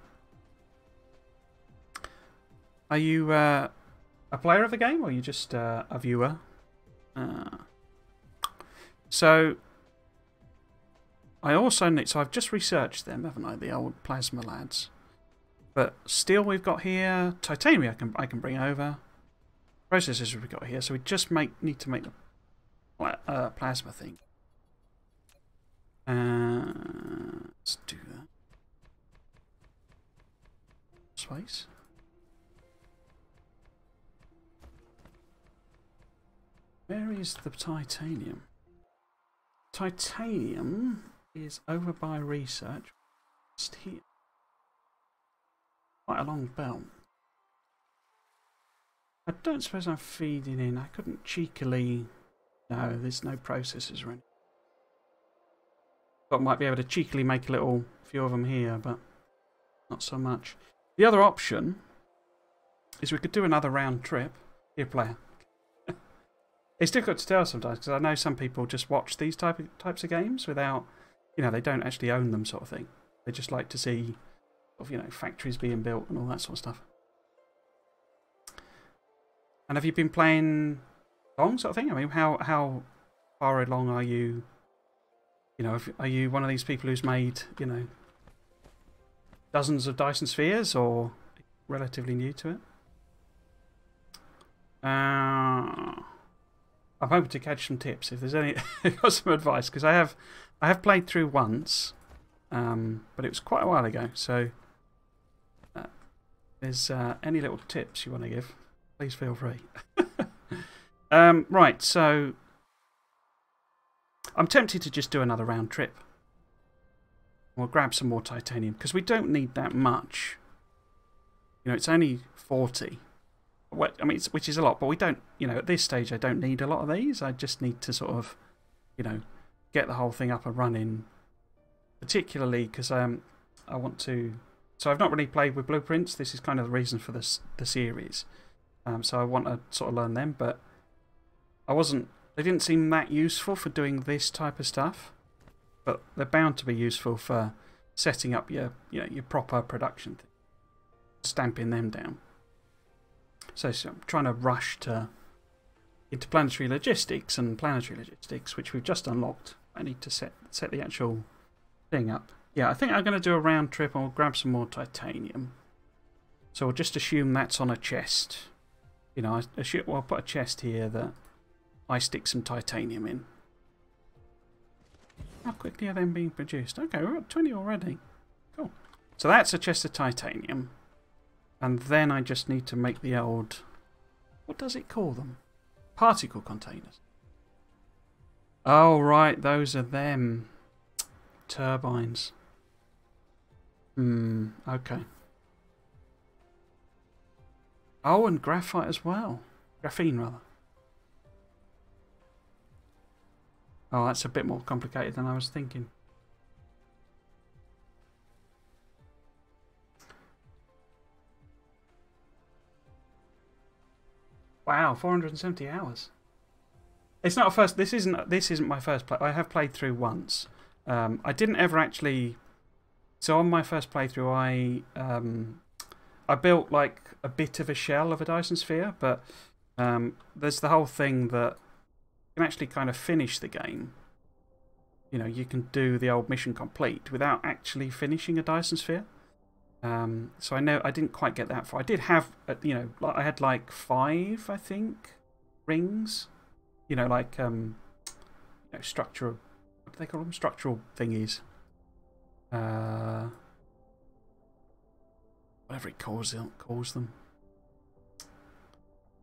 Are you a player of the game, or are you just a viewer? So I also need... So I've just researched them, haven't I? The old plasma lads. But steel we've got here. Titanium I can bring over. Processors we've got here. So we just need to make the plasma thing. Let's do that. Space. Where is the titanium? Titanium is over by research. Just here. Quite a long belt. I don't suppose I'm feeding in. I couldn't cheekily... No, there's no processors or anything. But I might be able to cheekily make a little few of them here, but not so much. The other option is we could do another round trip. Here, player. It's difficult to tell sometimes because I know some people just watch these types of games without, you know, they don't actually own them, sort of thing. They just like to see, you know, factories being built and all that sort of stuff. And have you been playing long, sort of thing? I mean, how far along are you? You know, are you one of these people who's made, you know, dozens of Dyson Spheres, or relatively new to it? I'm hoping to catch some tips if there's any. Got some advice, because I have played through once, but it was quite a while ago. So, if there's any little tips you want to give, please feel free. Right, so I'm tempted to just do another round trip. We'll grab some more titanium because we don't need that much. You know, it's only 40. Well, I mean, which is a lot, but we don't, you know, at this stage I don't need a lot of these. I just need to sort of, you know, get the whole thing up and running. Particularly because I want to. So I've not really played with blueprints. This is kind of the reason for the series. So I want to sort of learn them, but they didn't seem that useful for doing this type of stuff. But they're bound to be useful for setting up your proper production thing, stamping them down. So I'm trying to rush into planetary logistics and planetary logistics, which we've just unlocked. I need to set the actual thing up. Yeah, I think I'm going to do a round trip and we'll grab some more titanium. So we'll just assume that's on a chest. You know, I'll put a chest here that I stick some titanium in. How quickly are they being produced? Okay, we're at 20 already. Cool. So that's a chest of titanium. And then I just need to make the old... What does it call them? Particle containers. Oh, right. Those are them. Turbines. Okay. Oh, and graphite as well. Graphene, rather. Oh, that's a bit more complicated than I was thinking. Wow, 470 hours. It's not a first. This isn't my first play. I have played through once. I didn't ever actually. So on my first playthrough, I built like a bit of a shell of a Dyson Sphere, but there's the whole thing that you can actually kind of finish the game. You know, you can do the old mission complete without actually finishing a Dyson Sphere. So I know I didn't quite get that far. I did have, you know, I had like 5, I think, rings. You know, like you know, structural. What do they call them? Structural thingies. Whatever it calls them.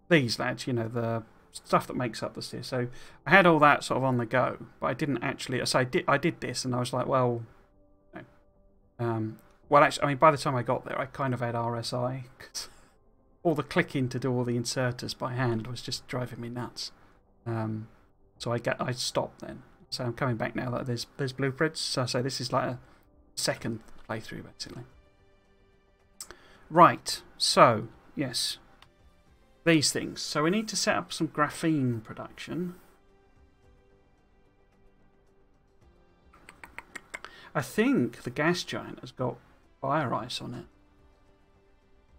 These lads, you know, the stuff that makes up the sphere. So I had all that sort of on the go, but I didn't actually. So I did this, and I was like, well, no. Well, actually, I mean, by the time I got there, I kind of had RSI. Cause all the clicking to do all the inserters by hand was just driving me nuts. So I stopped then. So I'm coming back now that there's blueprints. So this is like a second playthrough, basically. Right. So yes, these things. So we need to set up some graphene production. I think the gas giant has got fire ice on it.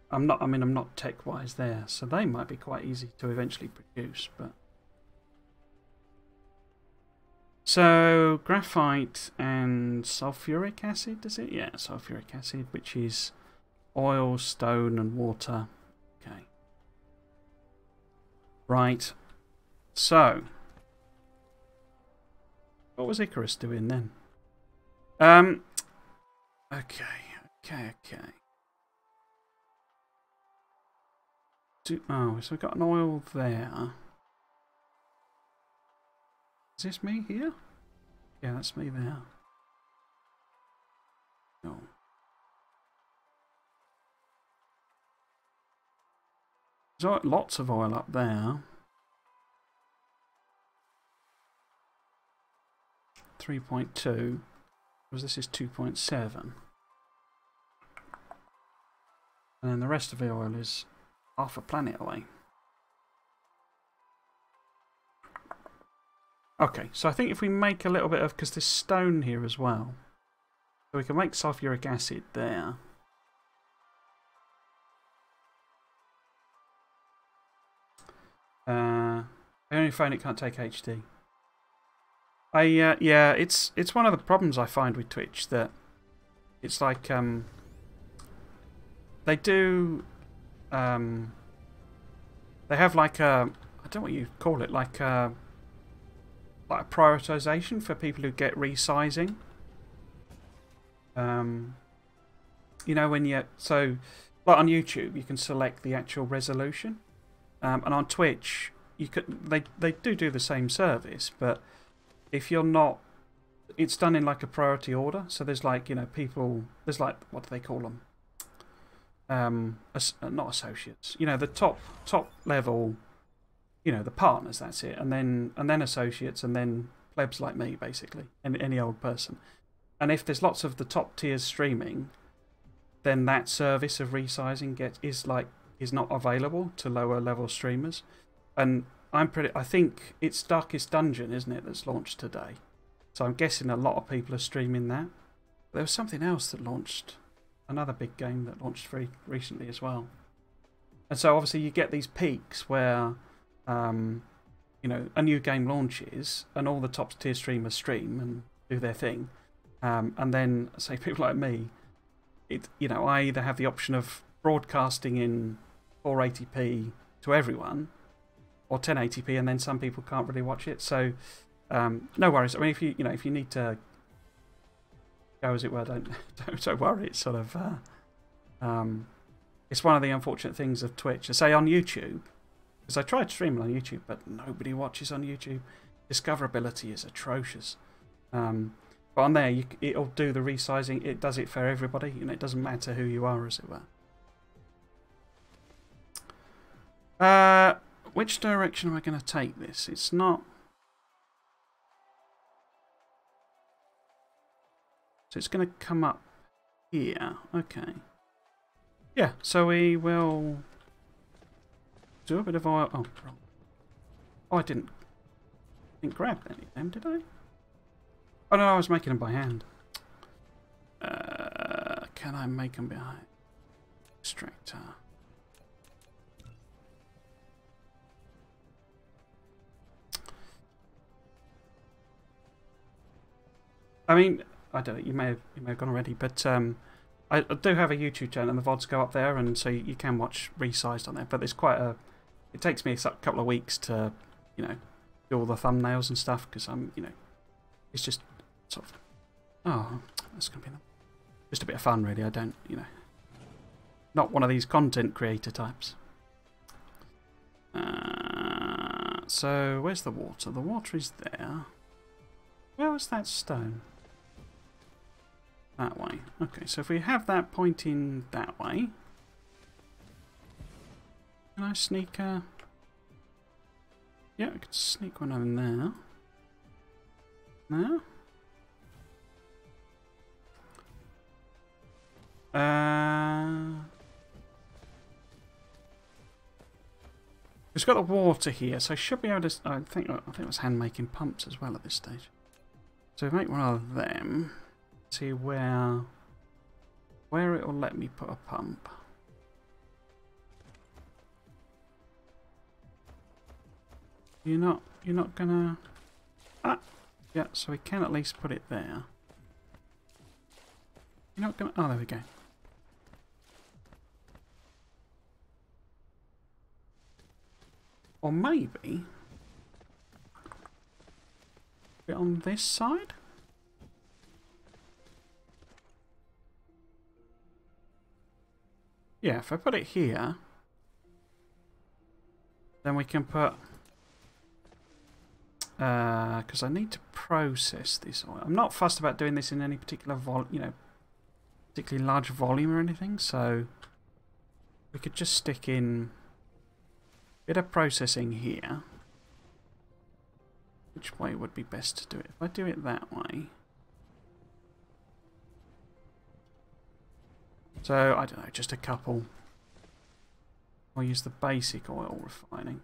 I'm not tech-wise there, so they might be quite easy to eventually produce, but so graphite and sulfuric acid, does it? Yeah, sulfuric acid, which is oil, stone and water. Okay. Right. So what was Icarus doing then? Okay. Oh, so we've got an oil there. Is this me here? Yeah, that's me there. Oh. There's lots of oil up there. 3.2. Because this is 2.7. And then the rest of the oil is half a planet away. Okay, so I think if we make a little bit of, because there's stone here as well, so we can make sulfuric acid there. The only phone it can't take HD. Yeah, it's one of the problems I find with Twitch, that it's like they do they have like a, I don't know what you call it, like a prioritization for people who get resizing. You know, when you, so like on YouTube you can select the actual resolution, and on Twitch you could, they do the same service, but if you're not, it's done in like a priority order. So there's like, you know, people, there's like, what do they call them? Not associates. You know, the top level, you know, the partners, that's it. And then associates, and then plebs like me, basically. Any old person. And if there's lots of the top tiers streaming, then that service of resizing is not available to lower level streamers. And I think it's Darkest Dungeon, isn't it, that's launched today. So I'm guessing a lot of people are streaming that. There was something else that launched, another big game that launched very recently as well. And so obviously you get these peaks where, you know, a new game launches and all the top tier streamers stream and do their thing. And then, say, people like me, you know, I either have the option of broadcasting in 480p to everyone, or 1080p, and then some people can't really watch it. So no worries. I mean, if you need to go, as it were, don't worry. It's sort of it's one of the unfortunate things of Twitch. I say on YouTube, because I tried streaming on YouTube, but nobody watches on YouTube. Discoverability is atrocious. But on there, it'll do the resizing. It does it for everybody. You know, it doesn't matter who you are, as it were. Which direction am I going to take this? It's not. So it's going to come up here. Okay. Yeah, so we will do a bit of oil. Oh, wrong. Oh, I didn't grab any of them, did I? Oh no, I was making them by hand. Can I make them by extractor? I mean, I don't know. You may have gone already, but I do have a YouTube channel, and the VODs go up there, and so you can watch resized on there. But it's quite a. It takes me a couple of weeks to, you know, do all the thumbnails and stuff, because you know, it's just sort of. Oh, that's gonna be just a bit of fun, really. I don't, you know, not one of these content creator types. So where's the water? The water is there. Where was that stone? That way. Okay, so if we have that pointing that way, can I sneak a... Yeah, I could sneak one in there. No? We've got the water here, so I should be able to... I think it was hand-making pumps as well at this stage. So make one of them. See where it will let me put a pump. You're not gonna. Ah, yeah. So we can at least put it there. You're not gonna. Oh, there we go. Or maybe bit on this side. Yeah, if I put it here, then we can put, because I need to process this oil. I'm not fussed about doing this in any particular particularly large volume or anything, so we could just stick in a bit of processing here. Which way would be best to do it? If I do it that way. So, I don't know, just a couple. I'll use the basic oil refining.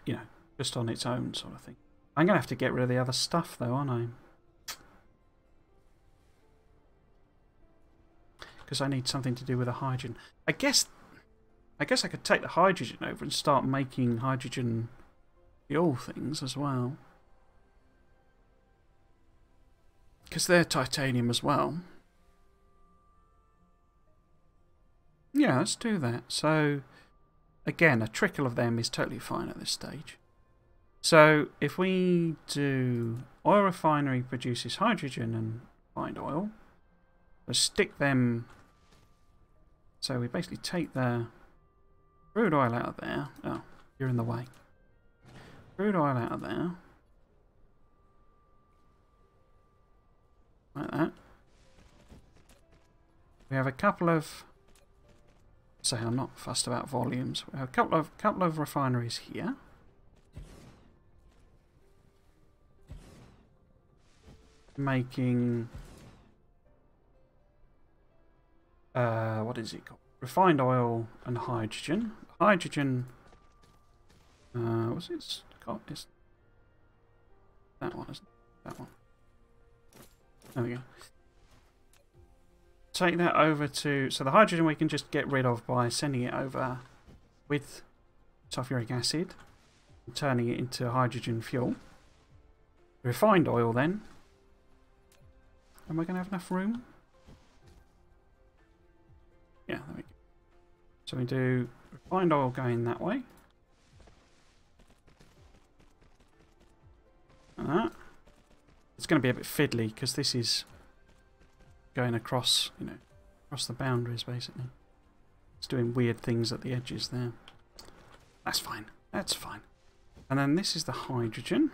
You know, Just on its own sort of thing. I'm going to have to get rid of the other stuff though, aren't I? Because I need something to do with the hydrogen. I guess I could take the hydrogen over and start making hydrogen fuel things as well. Because they're titanium as well. Yeah, let's do that. So, again, a trickle of them is totally fine at this stage. So, if we do oil refinery produces hydrogen and refined oil, we'll stick them. So, we basically take the crude oil out of there. Oh, you're in the way. Crude oil out of there. Like that. We have a couple of. Say I'm not fussed about volumes. We have a couple of refineries here. Making what is it called? Refined oil and hydrogen. Hydrogen. What's it called? It's that one, isn't it? That one. There we go. Take that over to... So the hydrogen we can just get rid of by sending it over with sulfuric acid and turning it into hydrogen fuel. The refined oil then. Am I going to have enough room? Yeah, there we go. So we do refined oil going that way. Like that. It's going to be a bit fiddly because this is going across, you know, across the boundaries basically. It's doing weird things at the edges there. That's fine. That's fine. And then this is the hydrogen.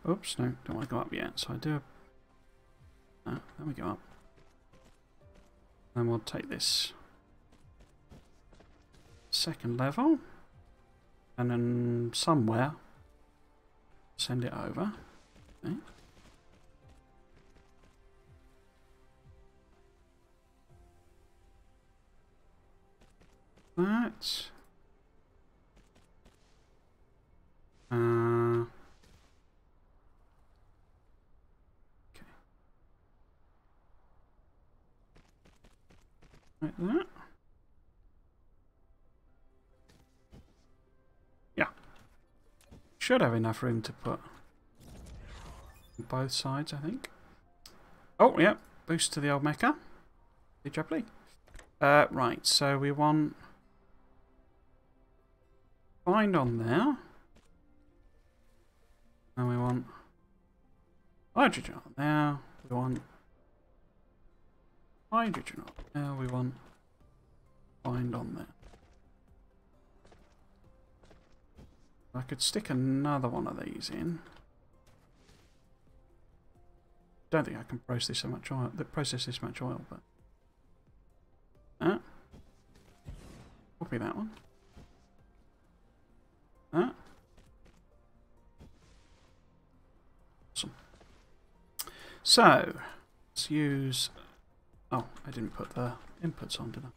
Oops, no, don't want to go up yet. So I do. There we go up. Then we'll take this second level and then somewhere send it over. Okay. That. Okay. Like that. Yeah. Should have enough room to put on both sides, I think. Oh, yeah. Boost to the old mecha. Did you play? Right, so we want find on there. And we want hydrogen on there. We want hydrogen on there. We want find on there. I could stick another one of these in. Don't think I can process this much oil, but copy that one. Awesome. So let's use. Oh, I didn't put the inputs on, did I?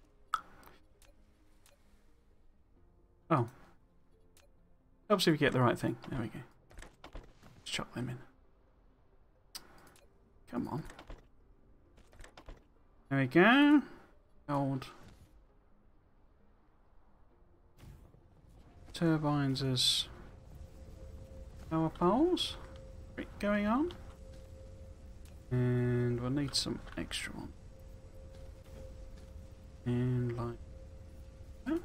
Oh. Helps if you get the right thing. There we go. Let's chop them in. Come on. There we go. Old turbines as power poles going on. And we'll need some extra one. And like that.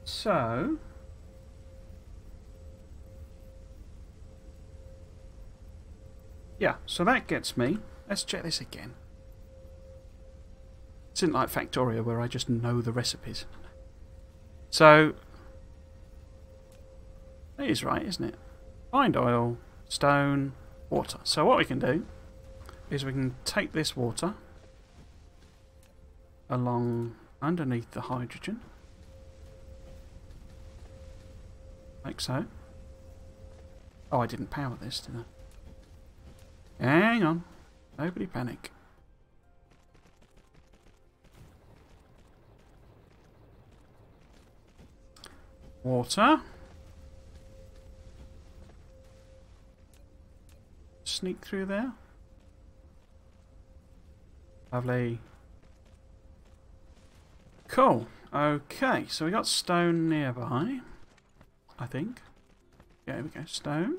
So yeah, so that gets me. Let's check this again. It's not like Factorio where I just know the recipes. So it is right, isn't it? Find oil, stone, water. So what we can do is we can take this water along underneath the hydrogen. Like so. Oh, I didn't power this, did I? Hang on. Nobody panic. Water. Sneak through there. Lovely. Cool. Okay, so we got stone nearby, I think. Yeah, here we go. Stone.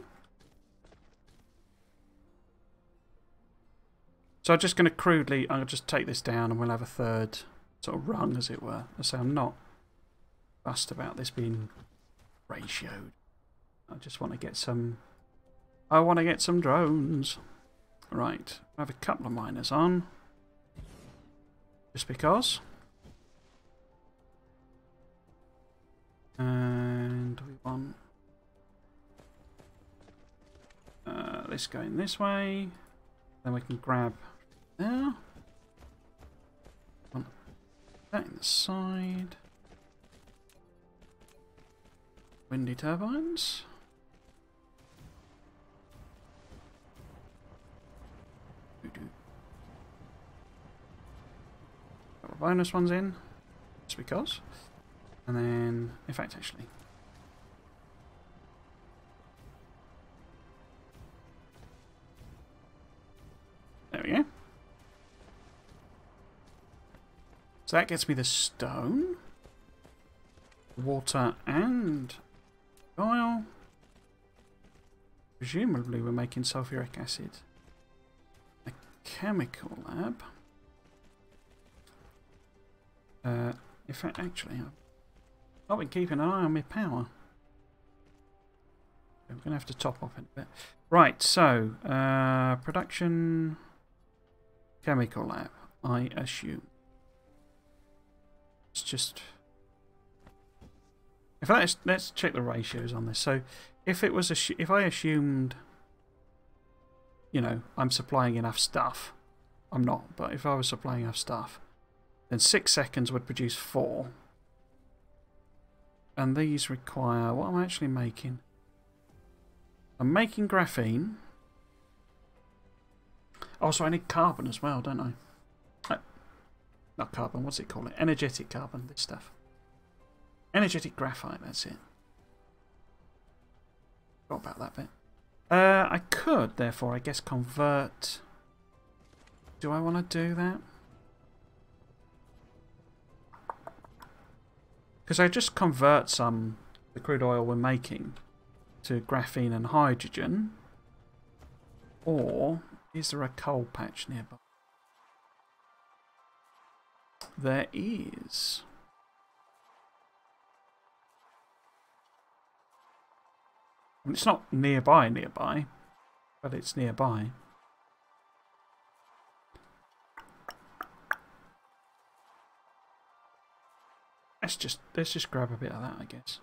So I'm just going to crudely, I'll just take this down and we'll have a third sort of rung, as it were. So I'm not fussed about this being ratioed. I just want to get some, I want to get some drones. Right, I have a couple of miners on. Just because. And we want this going this way. Then we can grab there. Want that in the side. Windy turbines. Got the bonus ones in, just because. And then, in fact, actually, there we go. So that gets me the stone, water, and oil. Presumably, we're making sulfuric acid. A chemical lab. In fact, actually, I've been keeping an eye on my power. I'm going to have to top off in a bit. Right, so, production chemical lab, I assume. It's just... In fact, let's check the ratios on this. So, if it was if I assumed, you know, I'm supplying enough stuff, I'm not, but if I was supplying enough stuff, then 6 seconds would produce 4. And these require... What am I actually making? I'm making graphene. Oh, so I need carbon as well, don't I? Not carbon, what's it called? Energetic carbon, this stuff. Energetic graphite, that's it. Forgot about that bit. I could, therefore, I guess, convert... Do I want to do that? Because I just convert some, the crude oil we're making, to graphene and hydrogen. Or is there a coal patch nearby? There is. I mean, it's not nearby, but it's nearby. Let's just grab a bit of that, I guess.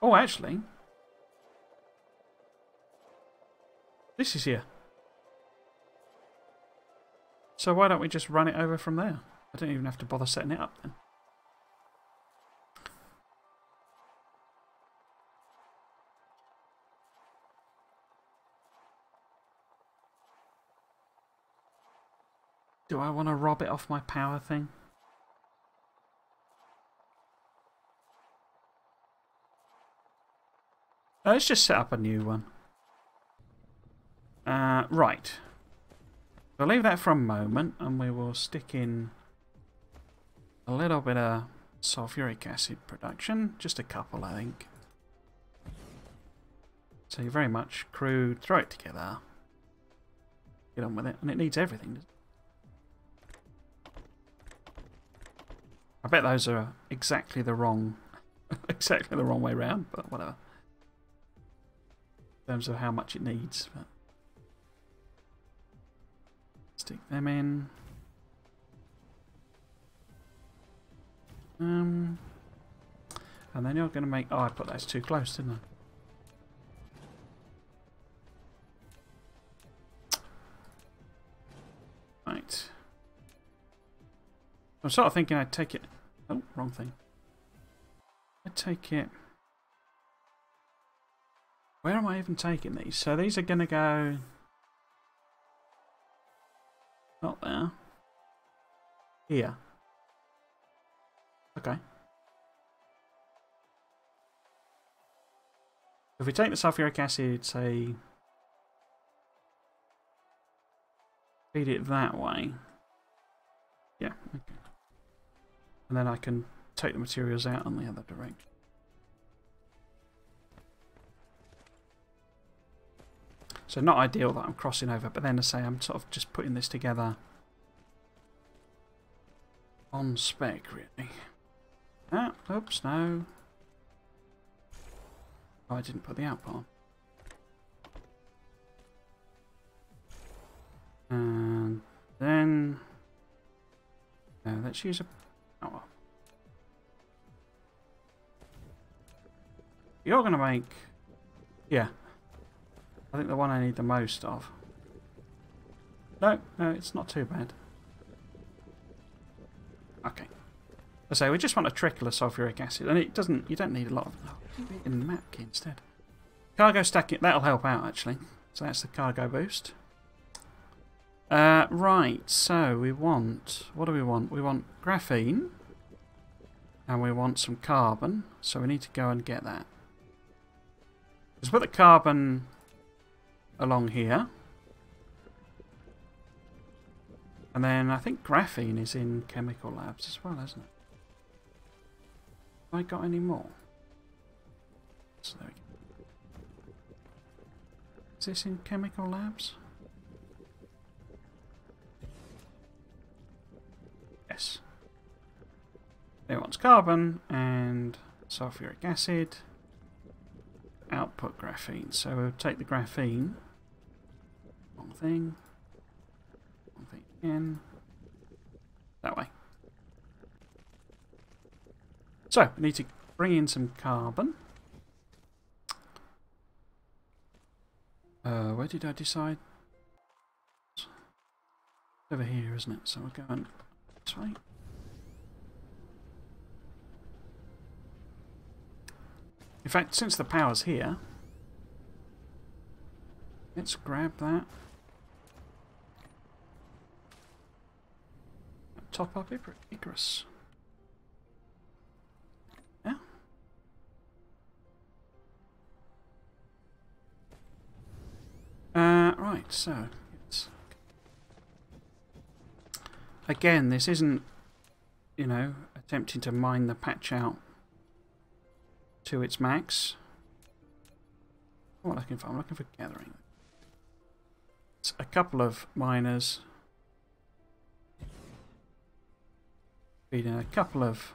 Oh, actually, this is here. So why don't we just run it over from there? I don't even have to bother setting it up then. Do I want to rob it off my power thing? Let's just set up a new one. Right. We'll leave that for a moment and we will stick in a little bit of sulfuric acid production. Just a couple, I think. So you're very much crude. Throw it together. Get on with it. And it needs everything. I bet those are exactly the wrong way round, but whatever. In terms of how much it needs. But stick them in. And then you're going to make... Oh, I put those too close, didn't I? Right. I'm sort of thinking I'd take it... Oh, wrong thing. I'd take it... Where am I even taking these? So these are going to go... Not there. Here. Okay. If we take the sulfuric acid, say, feed it that way. Yeah, okay. And then I can take the materials out on the other direction. So not ideal that I'm crossing over, but then I say I'm sort of just putting this together on spec, really. Ah, oops, no. Oh, I didn't put the output on. And then... No, let's use a... Oh, well. You're going to make... Yeah. I think the one I need the most of. No, no, it's not too bad. Okay. So we just want a trickle of sulfuric acid, and it doesn't. You don't need a lot of. Oh, put it in the map key instead. Cargo stacking. That'll help out actually. So that's the cargo boost. Right. So we want. What do we want? We want graphene, and we want some carbon. So we need to go and get that. Let's put the carbon along here. And then I think graphene is in chemical labs as well, isn't it? Have I got any more? So there we go. Is this in chemical labs? Yes. It wants carbon and sulfuric acid. Output graphene. So we'll take the graphene. Wrong thing. Wrong thing again. That way. So we need to bring in some carbon. Where did I decide? It's over here, isn't it? So we're going this way. In fact, since the power's here, let's grab that. Top up Icarus. Yeah. Right, so it's again, this isn't, you know, attempting to mine the patch out to its max. What am I looking for? I'm looking for gathering. It's a couple of miners feeding a couple of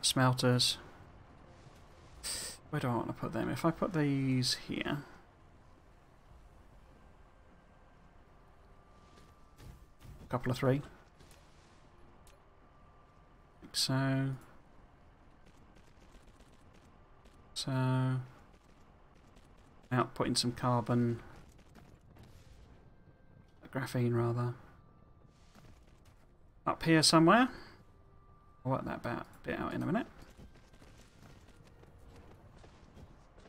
smelters. Where do I want to put them? If I put these here, a couple of three, like so. So, outputting some carbon, graphene rather, up here somewhere. I'll work that bit out in a minute.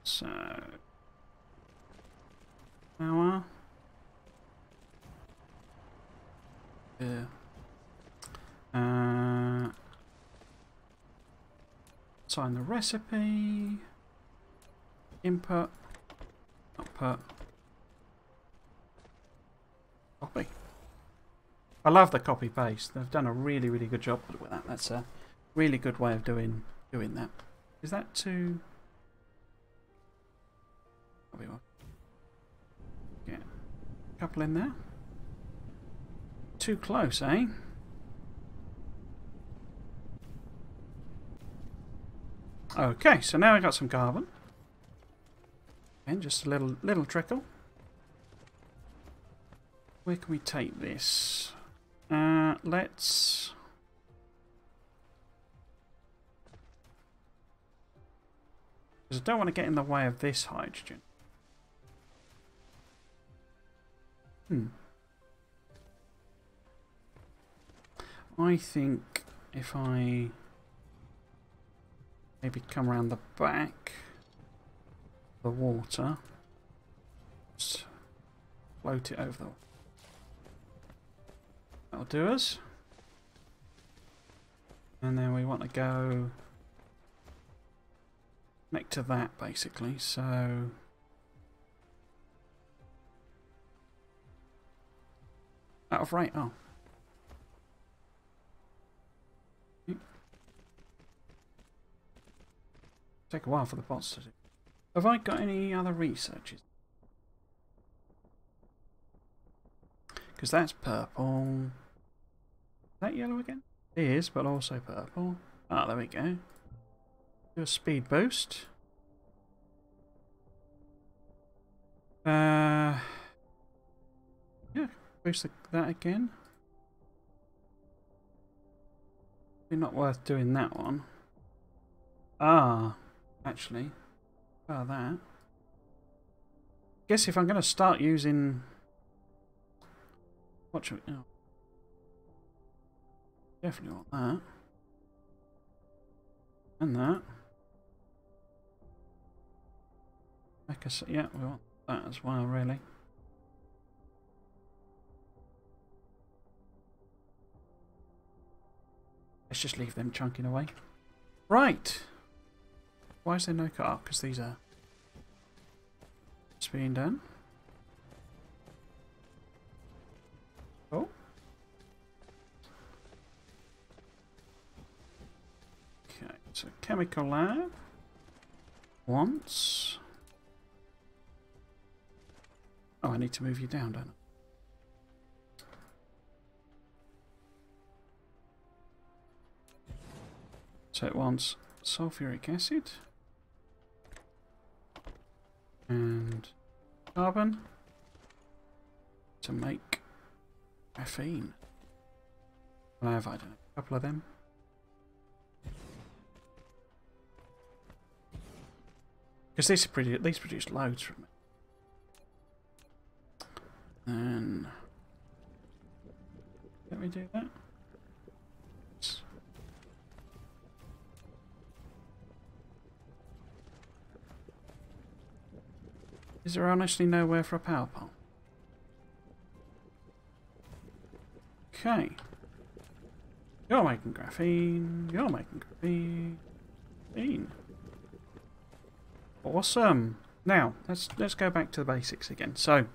So, power. Yeah. Sign the recipe. Input, output, copy. I love the copy paste. They've done a really, really good job with that. That's a really good way of doing that. Is that too? Get a couple in there. Too close, eh? Okay, so now I got some carbon. And just a little trickle. Where can we take this? Let's... Because I don't want to get in the way of this hydrogen. I think if I maybe come around the back the water, just float it over the... That'll do us. And then we want to go... connect to that basically. So out of rate. Oh. Take a while for the bots to do. Have I got any other researches? Because that's purple. Is that yellow again? It is, but also purple. Ah, there we go. Do a speed boost. Yeah, boost that again. Probably not worth doing that one. Ah, actually, that. Guess if I'm going to start using, what should we? Oh. Definitely want that. And that. Yeah, we want that as well, really. Let's just leave them chunking away. Right. Why is there no cut? Because these are just being done. Oh. Okay, so chemical lab. Once. Oh, I need to move you down, don't I? So it wants sulfuric acid and carbon to make graphene. I have, I don't know, a couple of them. Because these produce loads from it. And let me do that. Is there honestly nowhere for a power pole? Okay. You're making graphene. You're making graphene. Awesome. Now, let's go back to the basics again. So,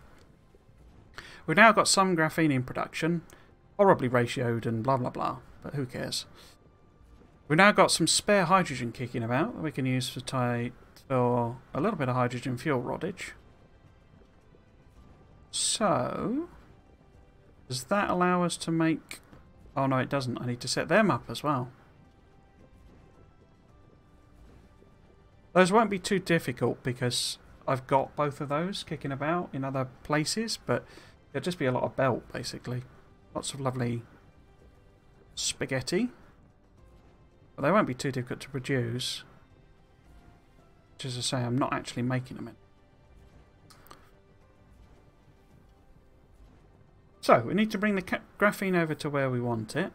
we've now got some graphene in production. Horribly ratioed and blah blah blah, but who cares? We've now got some spare hydrogen kicking about that we can use for a little bit of hydrogen fuel roddage. So, does that allow us to make... Oh no, it doesn't. I need to set them up as well. Those won't be too difficult because I've got both of those kicking about in other places, but it'll just be a lot of belt, basically. Lots of lovely spaghetti. But they won't be too difficult to produce. Which, as I say, I'm not actually making them in. So, we need to bring the graphene over to where we want it,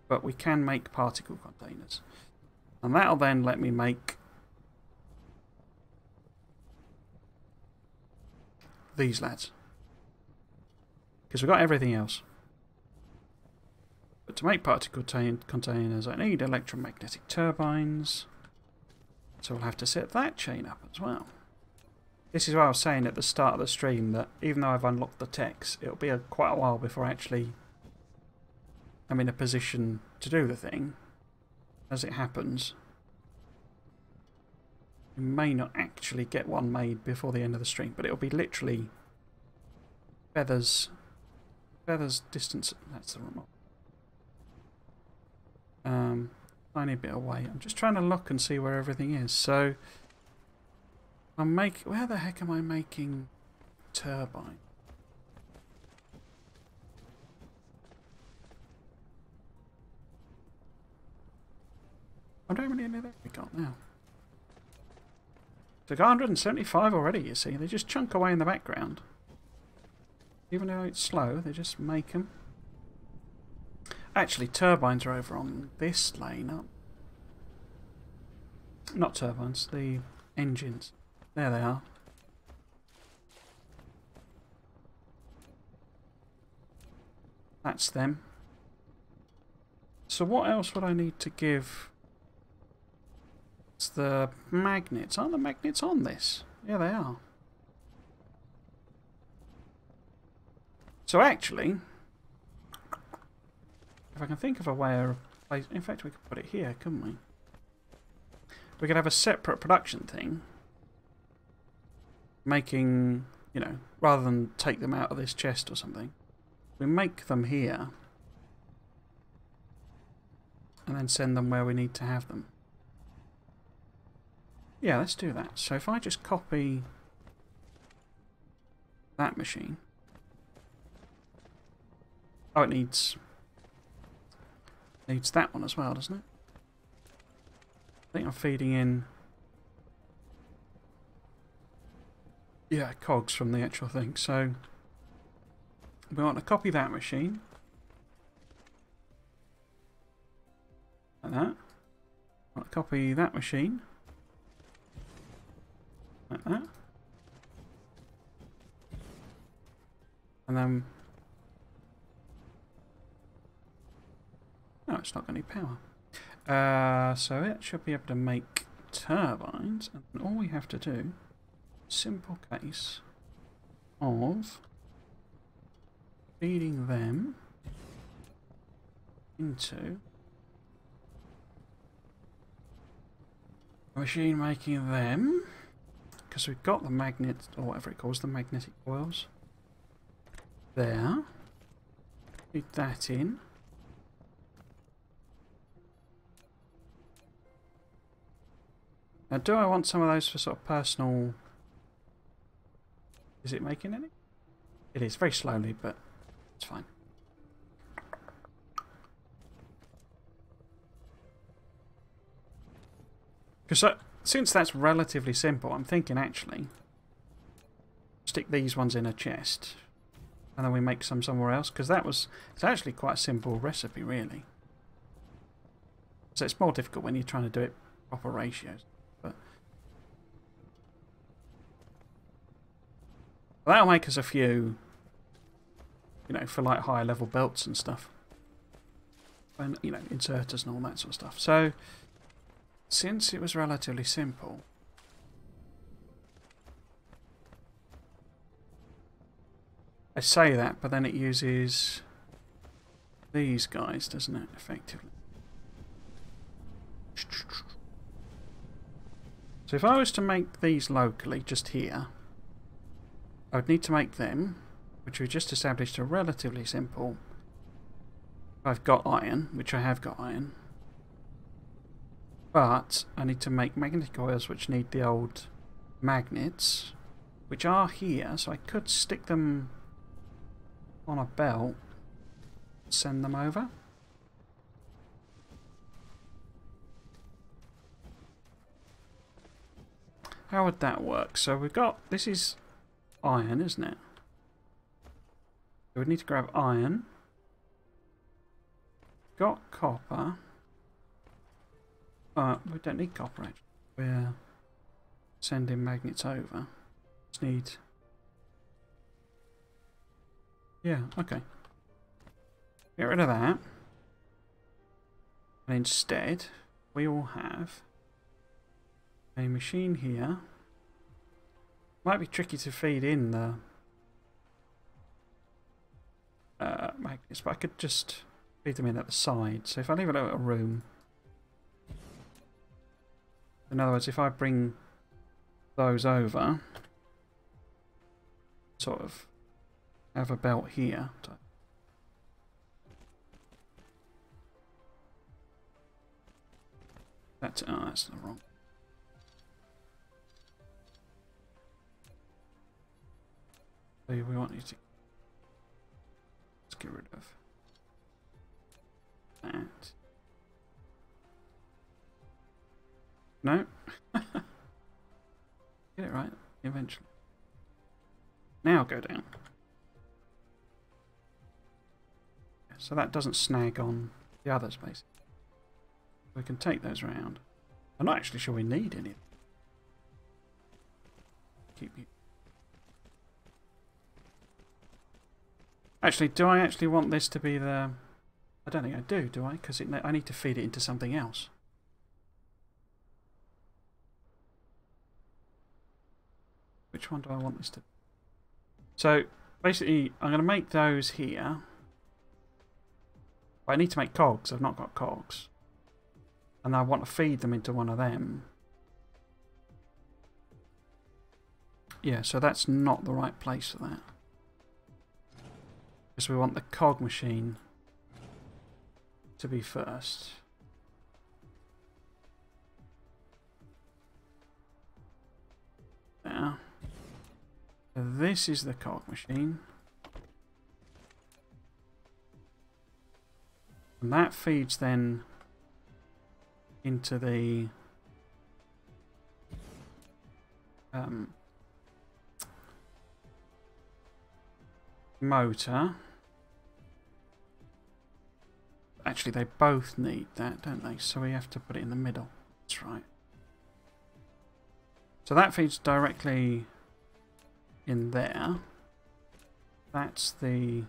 but we can make particle containers. And that'll then let me make these lads. Because we've got everything else. But to make particle containers, I need electromagnetic turbines. So we'll have to set that chain up as well. This is why I was saying at the start of the stream that even though I've unlocked the techs, it'll be quite a while before actually I'm in a position to do the thing. As it happens, we may not actually get one made before the end of the stream, but it'll be literally feathers distance. That's the wrong one. Tiny bit away. I'm just trying to look and see where everything is. So where the heck am I making turbine? I don't really know that we got now. So got 175 already, you see. They just chunk away in the background. Even though it's slow, they just make them. Actually, turbines are over on this lane up. Not turbines, the engines. There they are. That's them. So what else would I need to give? It's the magnets. Aren't the magnets on this? Yeah, they are. So actually, if I can think of a way of... In fact, we could put it here, couldn't we? We could have a separate production thing. Making, you know, rather than take them out of this chest or something. We make them here. And then send them where we need to have them. Yeah, let's do that. So if I just copy that machine. Oh, it needs that one as well, doesn't it? I think I'm feeding in, yeah, cogs from the actual thing. So we want to copy that machine. Like that. I want to copy that machine. Like that. And then... No, it's not got any power. So it should be able to make turbines. And all we have to do, simple case of feeding them into a machine making them, because we've got the magnet, or whatever it calls, the magnetic coils there. Feed that in. Now, do I want some of those for sort of personal... Is it making any? It is, very slowly, but it's fine. Because since that's relatively simple, I'm thinking actually stick these ones in a chest and then we make some somewhere else, because it's actually quite a simple recipe, really. So it's more difficult when you're trying to do it proper ratios. But that'll make us a few, you know, for like higher level belts and stuff. And, you know, inserters and all that sort of stuff. So, since it was relatively simple, I say that, but then it uses these guys, doesn't it, effectively? So if I was to make these locally, just here, I would need to make them, which we just established are relatively simple. I've got iron, which I have got iron. But I need to make magnetic coils which need the old magnets, which are here, so I could stick them on a belt, send them over. How would that work? So we've got, this is iron, isn't it? So we need to grab iron. Got copper. We don't need copper actually. We're sending magnets over. Just need... Yeah, okay. Get rid of that. And instead, we will have a machine here. Might be tricky to feed in the magnets, but I could just feed them in at the side. So if I leave a little room, in other words, if I bring those over, sort of have a belt here. That's the wrong. So we want you to, let's get rid of that. No. Get it right eventually. Now go down. So that doesn't snag on the others, basically. We can take those around. I'm not actually sure we need any. Keep you. Actually, do I actually want this to be the... I don't think I do I? Because I need to feed it into something else. which one do I want this to... So, basically, I'm going to make those here. But I need to make cogs. I've not got cogs. And I want to feed them into one of them. Yeah, so that's not the right place for that. Because we want the cog machine to be first. There. So this is the cog machine. And that feeds then into the motor. Actually, they both need that, don't they? So we have to put it in the middle. That's right. So that feeds directly in there. That's the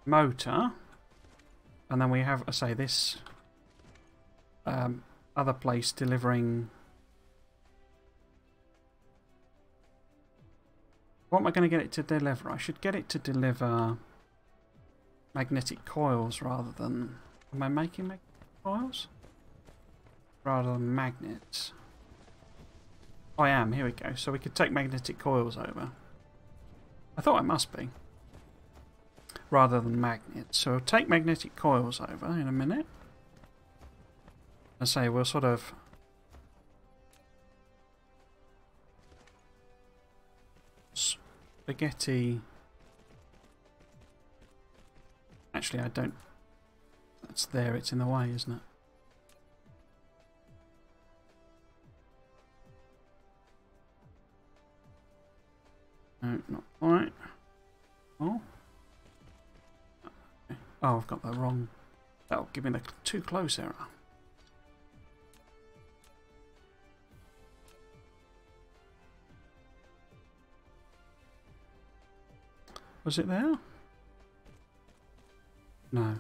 motor. And then we have, I say, this other place delivering... What am I going to get it to deliver? I should get it to deliver magnetic coils rather than... Am I making magnetic coils? Rather than magnets. I am, here we go. So we could take magnetic coils over. I thought I must be. Rather than magnets. So we'll take magnetic coils over in a minute. And say we'll sort of... Spaghetti... Actually, I don't... That's there, it's in the way, isn't it? No, not quite. Oh. Okay. Oh, I've got the wrong... That'll give me the too close error. Was it there? No.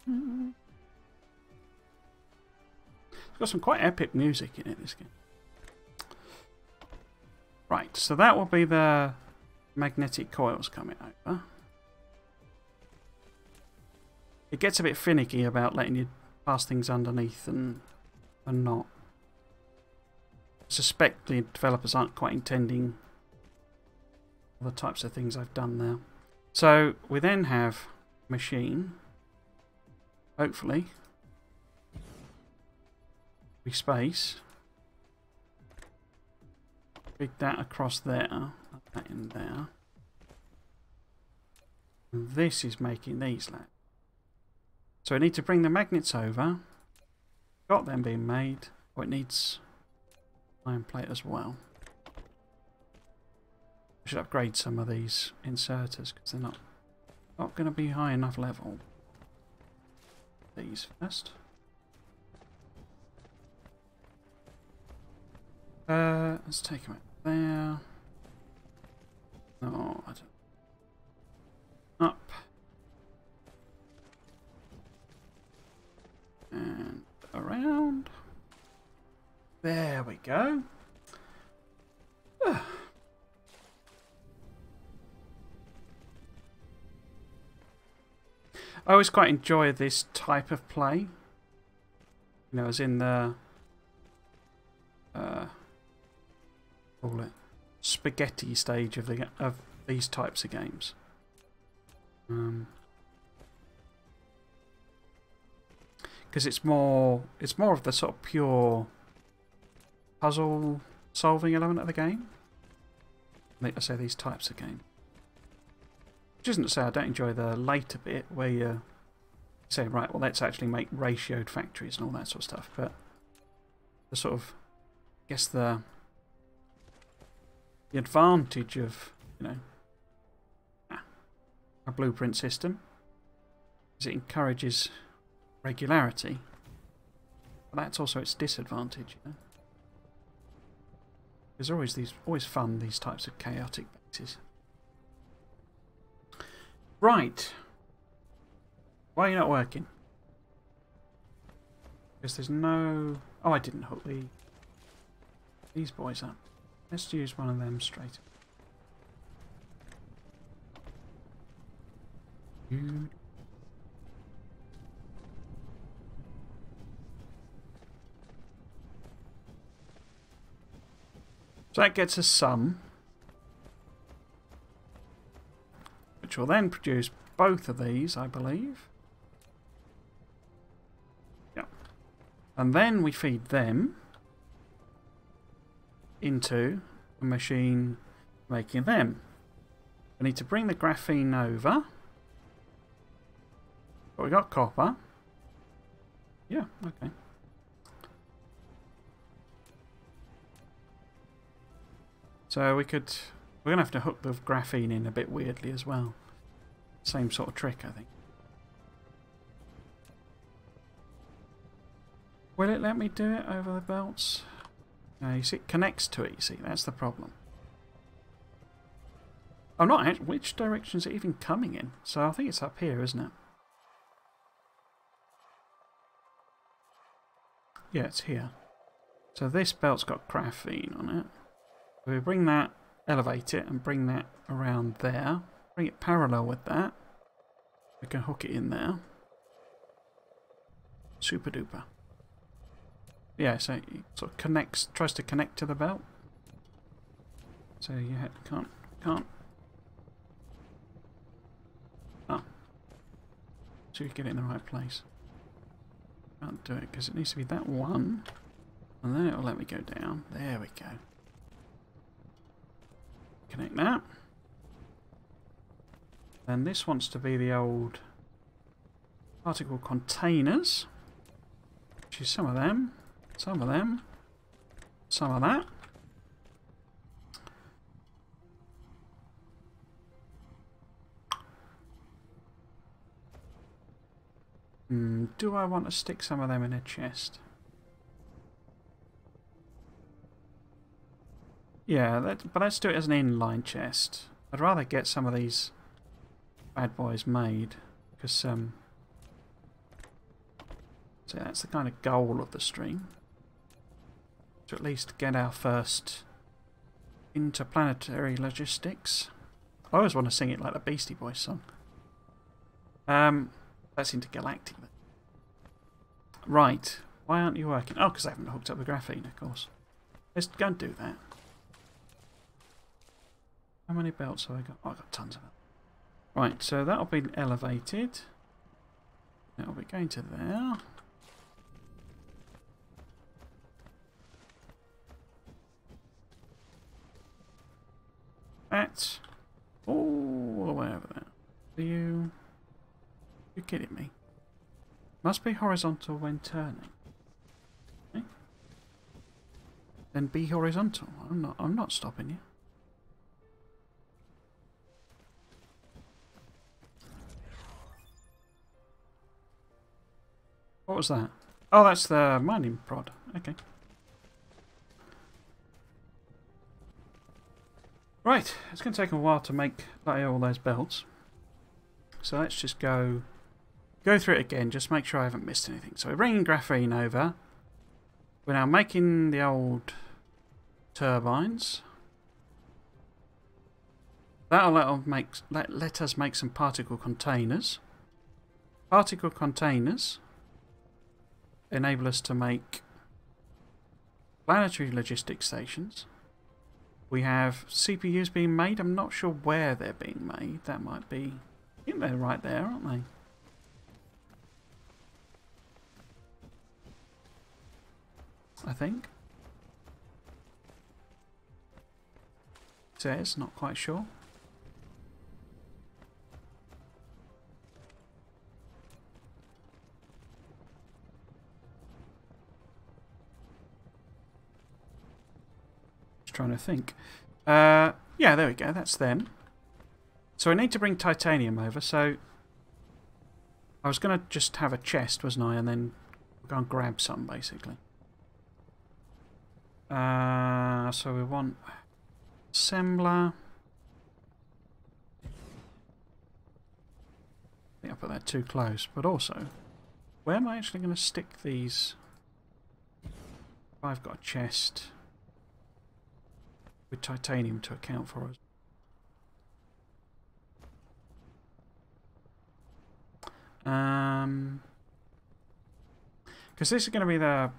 It's got some quite epic music in it, this game. Right, so that will be the magnetic coils coming over. It gets a bit finicky about letting you pass things underneath and not. I suspect the developers aren't quite intending the types of things I've done there. So we then have machine. Hopefully. We space. Big that across there. Put that in there. And this is making these lads. So I need to bring the magnets over. Got them being made. Oh, it needs iron plate as well. I should upgrade some of these inserters because they're not going to be high enough level. These first. Let's take them out there. No, I don't. Up. And around. There we go. I always quite enjoy this type of play. You know, as in the call it spaghetti stage of these types of games. Because it's more of the sort of pure puzzle solving element of the game. I say these types of games. Which isn't to say I don't enjoy the later bit where you say, right, well, let's actually make ratioed factories and all that sort of stuff. But the sort of, I guess the advantage of, you know, a blueprint system is it encourages regularity. But that's also its disadvantage, you know. There's always fun, these types of chaotic bases. Right. Why are you not working? Because there's no... Oh, I didn't hook the these boys up. Let's use one of them straight. So that gets us some, which will then produce both of these, I believe. Yeah. And then we feed them into a machine making them. We need to bring the graphene over. But we got copper. Yeah, okay. So we're going to have to hook the graphene in a bit weirdly as well. Same sort of trick, I think. Will it let me do it over the belts? No, you see, it connects to it, you see, that's the problem. I'm not actually, which direction is it even coming in? So I think it's up here, isn't it? Yeah, it's here. So this belt's got graphene on it. We bring that, elevate it, and bring that around there. Bring it parallel with that. We can hook it in there. Super duper. Yeah, so it sort of connects, tries to connect to the belt. So you can't. Oh. So you get it in the right place. Can't do it because it needs to be that one. And then it'll let me go down. There we go. Connect that. Then this wants to be the old particle containers, which is some of them, some of them, some of that. Do I want to stick some of them in a chest? Yeah, but let's do it as an inline chest. I'd rather get some of these bad boys made, because so that's the kind of goal of the stream, to at least get our first interplanetary logistics. I always want to sing it like the Beastie Boys song. That's intergalactic. Right, why aren't you working? Oh, because I haven't hooked up the graphene, of course. Let's go and do that. How many belts have I got? Oh, I've got tons of them. Right, so that'll be elevated. That'll be going to there. That's all the way over there. Are you... You're kidding me. Must be horizontal when turning. Okay. Then be horizontal. I'm not stopping you. What was that? Oh, that's the mining prod. Okay. Right, it's going to take a while to make all those belts. So let's just go through it again, just make sure I haven't missed anything. So we're bringing graphene over. We're now making the old turbines. That'll let us make some particle containers. Particle containers enable us to make planetary logistics stations. We have CPUs being made. I'm not sure where they're being made. That might be... I think they're right there, aren't they? I think. Says, not quite sure. Just trying to think. Yeah, there we go. That's them. So I need to bring titanium over. So I was going to just have a chest, wasn't I? And then go and grab some, basically. So we want assembler. I think I put that too close. But also, where am I actually going to stick these? If I've got a chest. with titanium to account for us. Because this is going to be the...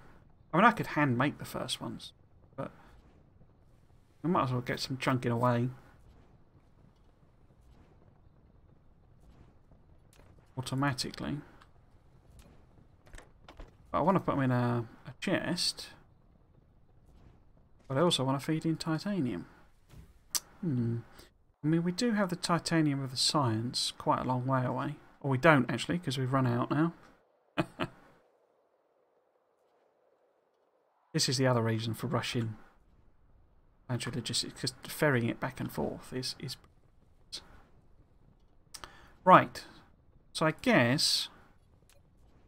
I mean, I could hand make the first ones, but I might as well get some chunking away. Automatically. But I want to put them in a chest, but I also want to feed in titanium. I mean, we do have the titanium of the science quite a long way away. Or we don't, actually, because we've run out now. This is the other reason for rushing planetary logistics, because ferrying it back and forth is... Right. So I guess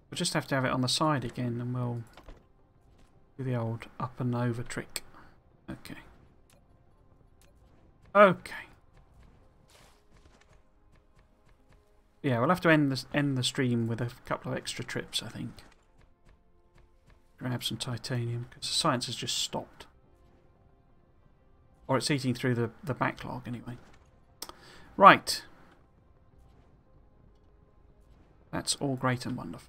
we'll just have to have it on the side again, and we'll do the old up and over trick. Okay. Okay. Yeah, we'll have to end the stream with a couple of extra trips, I think. Grab some titanium, because the science has just stopped. Or it's eating through the backlog, anyway. Right. That's all great and wonderful.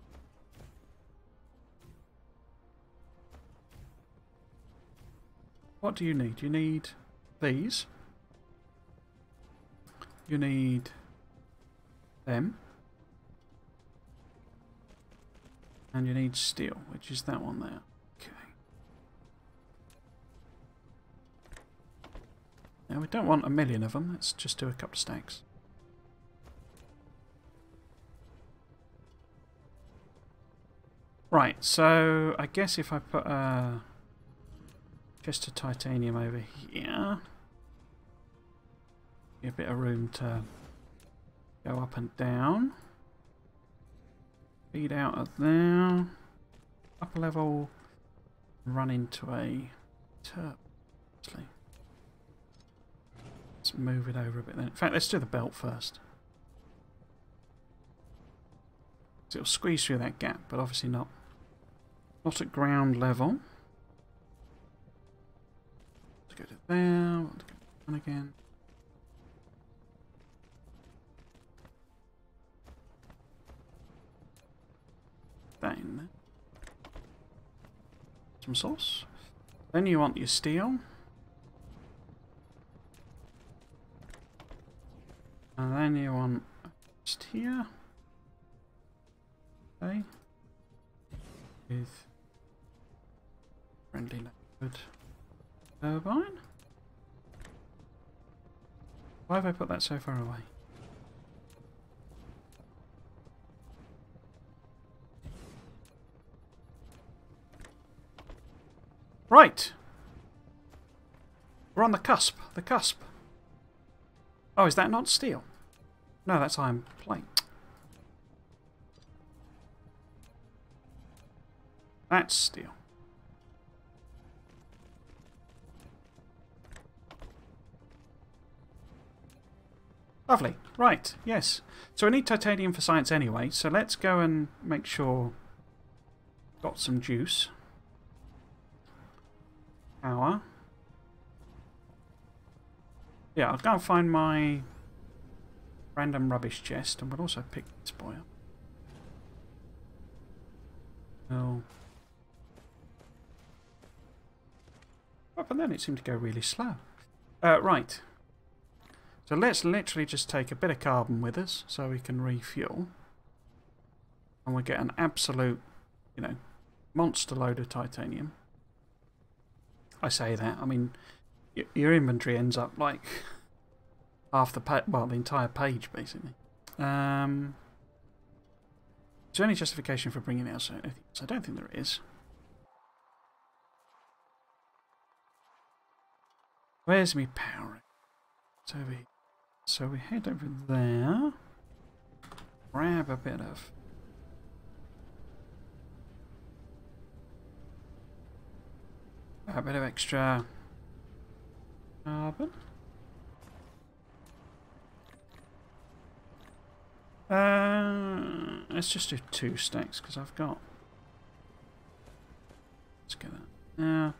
What do you need? You need these. You need them. And you need steel, which is that one there. Okay. Now we don't want a million of them. Let's just do a couple of stacks. Right, so I guess if I put just a titanium over here, a bit of room to go up and down. Feed out of there. Upper level, run into a turret. Let's move it over a bit then. In fact, let's do the belt first. So it'll squeeze through that gap, but obviously not at ground level. Let's go to there. Let's go down again. That in there. Some sauce. Then you want your steel. And then you want just here. Okay. With friendly liquid turbine. Why have I put that so far away? Right. We're on the cusp. The cusp. Oh, is that not steel? No, that's iron plate. That's steel. Lovely. Right, yes. So I need titanium for science anyway, so let's go and make sure got some juice. Power. Yeah, I'll go and find my random rubbish chest, and we'll also pick this boy up. Oh. Oh, but then it seemed to go really slow. Right. So let's literally just take a bit of carbon with us so we can refuel. And we get an absolute, you know, monster load of titanium. I say that, I mean, your inventory ends up like half the page, well, the entire page basically. Is there any justification for bringing it out? So I don't think there is. Where's me power? It's over here. So we head over there, grab a bit of extra carbon. Let's just do 2 stacks because I've got. Let's get that.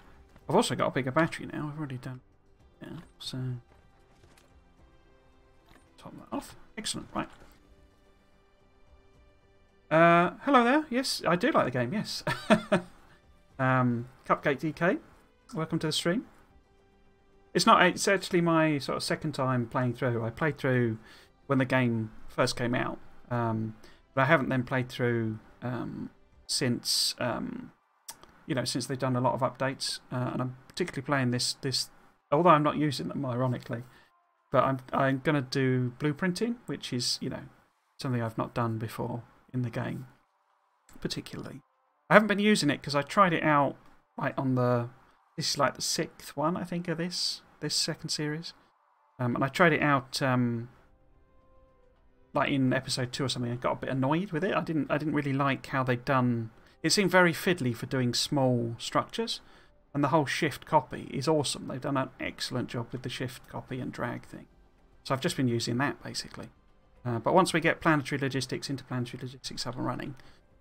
I've also got a bigger battery now. I've already done Yeah, so top that off. Excellent, right. Hello there. Yes, I do like the game, yes. Cupcake DK, welcome to the stream. It's actually my sort of second time playing through. I played through when the game first came out, but I haven't then played through since you know, since they've done a lot of updates, and I'm particularly playing this. Although I'm not using them, ironically, but I'm going to do blueprinting, which is, you know, something I've not done before in the game, particularly. I haven't been using it because I tried it out like on the. This is like the 6th one, I think, of this second series, and I tried it out like in episode 2 or something. I got a bit annoyed with it. I didn't really like how they'd done. It seemed very fiddly for doing small structures, and the whole shift copy is awesome. They've done an excellent job with the shift copy and drag thing. So I've just been using that basically. But once we get planetary logistics, interplanetary logistics up and running,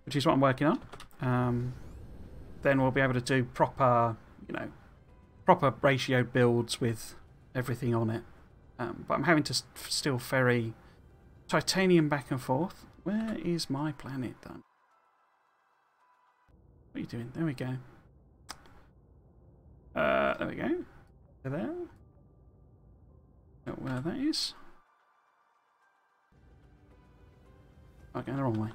which is what I'm working on, then we'll be able to do proper, you know, proper ratioed builds with everything on it. But I'm having to still ferry titanium back and forth. Where is my planet then? What are you doing? There we go. There we go. There. Not where that is. Okay, the wrong way.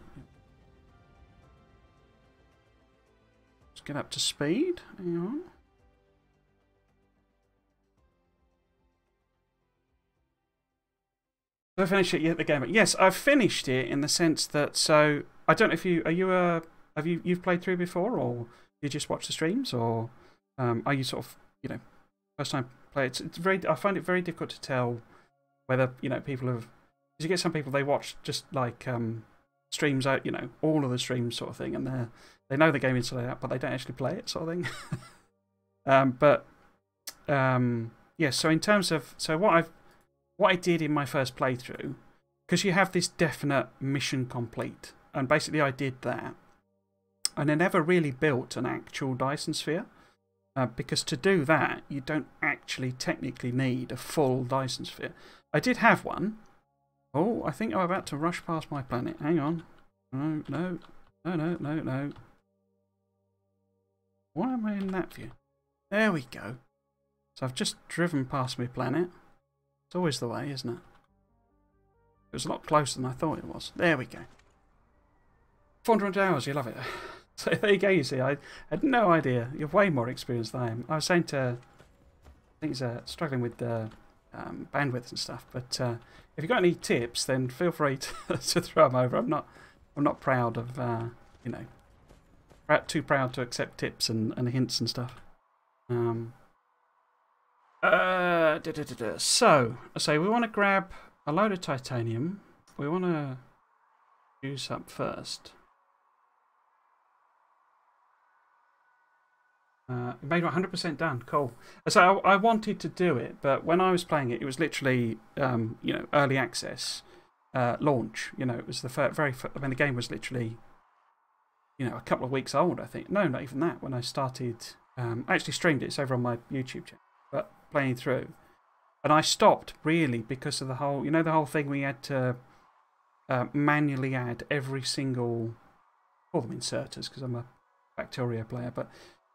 Let's get up to speed. Hang on. Did I finish it yet? The game? Yes, I've finished it in the sense that. So I don't know if you've played through before, or you just watch the streams, or are you sort of, you know, first time play? It's very. I find it very difficult to tell whether, you know, people have. Because you get some people, they watch just like streams out, you know, all of the streams sort of thing, and they know the game inside out, but they don't actually play it, sort of thing. Yeah. So in terms of what I did in my first playthrough, because you have this definite mission complete, and basically I did that, and I never really built an actual Dyson Sphere, because to do that you don't actually technically need a full Dyson Sphere. I did have one. Oh, I think I'm about to rush past my planet. Hang on. No. Why am I in that view? There we go. So I've just driven past my planet. It's always the way, isn't it? It was a lot closer than I thought it was. There we go. 400 hours, you love it. So there you go, you see. I had no idea. You have way more experience than I am. I was saying to... I think he's struggling with the bandwidth and stuff, but if you've got any tips, then feel free to throw them over. I'm not proud of, you know, too proud to accept tips and hints and stuff. So we want to grab a load of titanium. We want to use up first. Made 100% done. Cool. So I wanted to do it, but when I was playing it, it was literally, you know, early access, launch. You know, it was the very. I mean, the game was literally, you know, a couple of weeks old, I think. No, not even that. When I started, I actually streamed it. It's over on my YouTube channel, but playing through, and I stopped really because of the whole, you know, the whole thing. We had to manually add every single, call them inserters because I'm a Factorio player, but.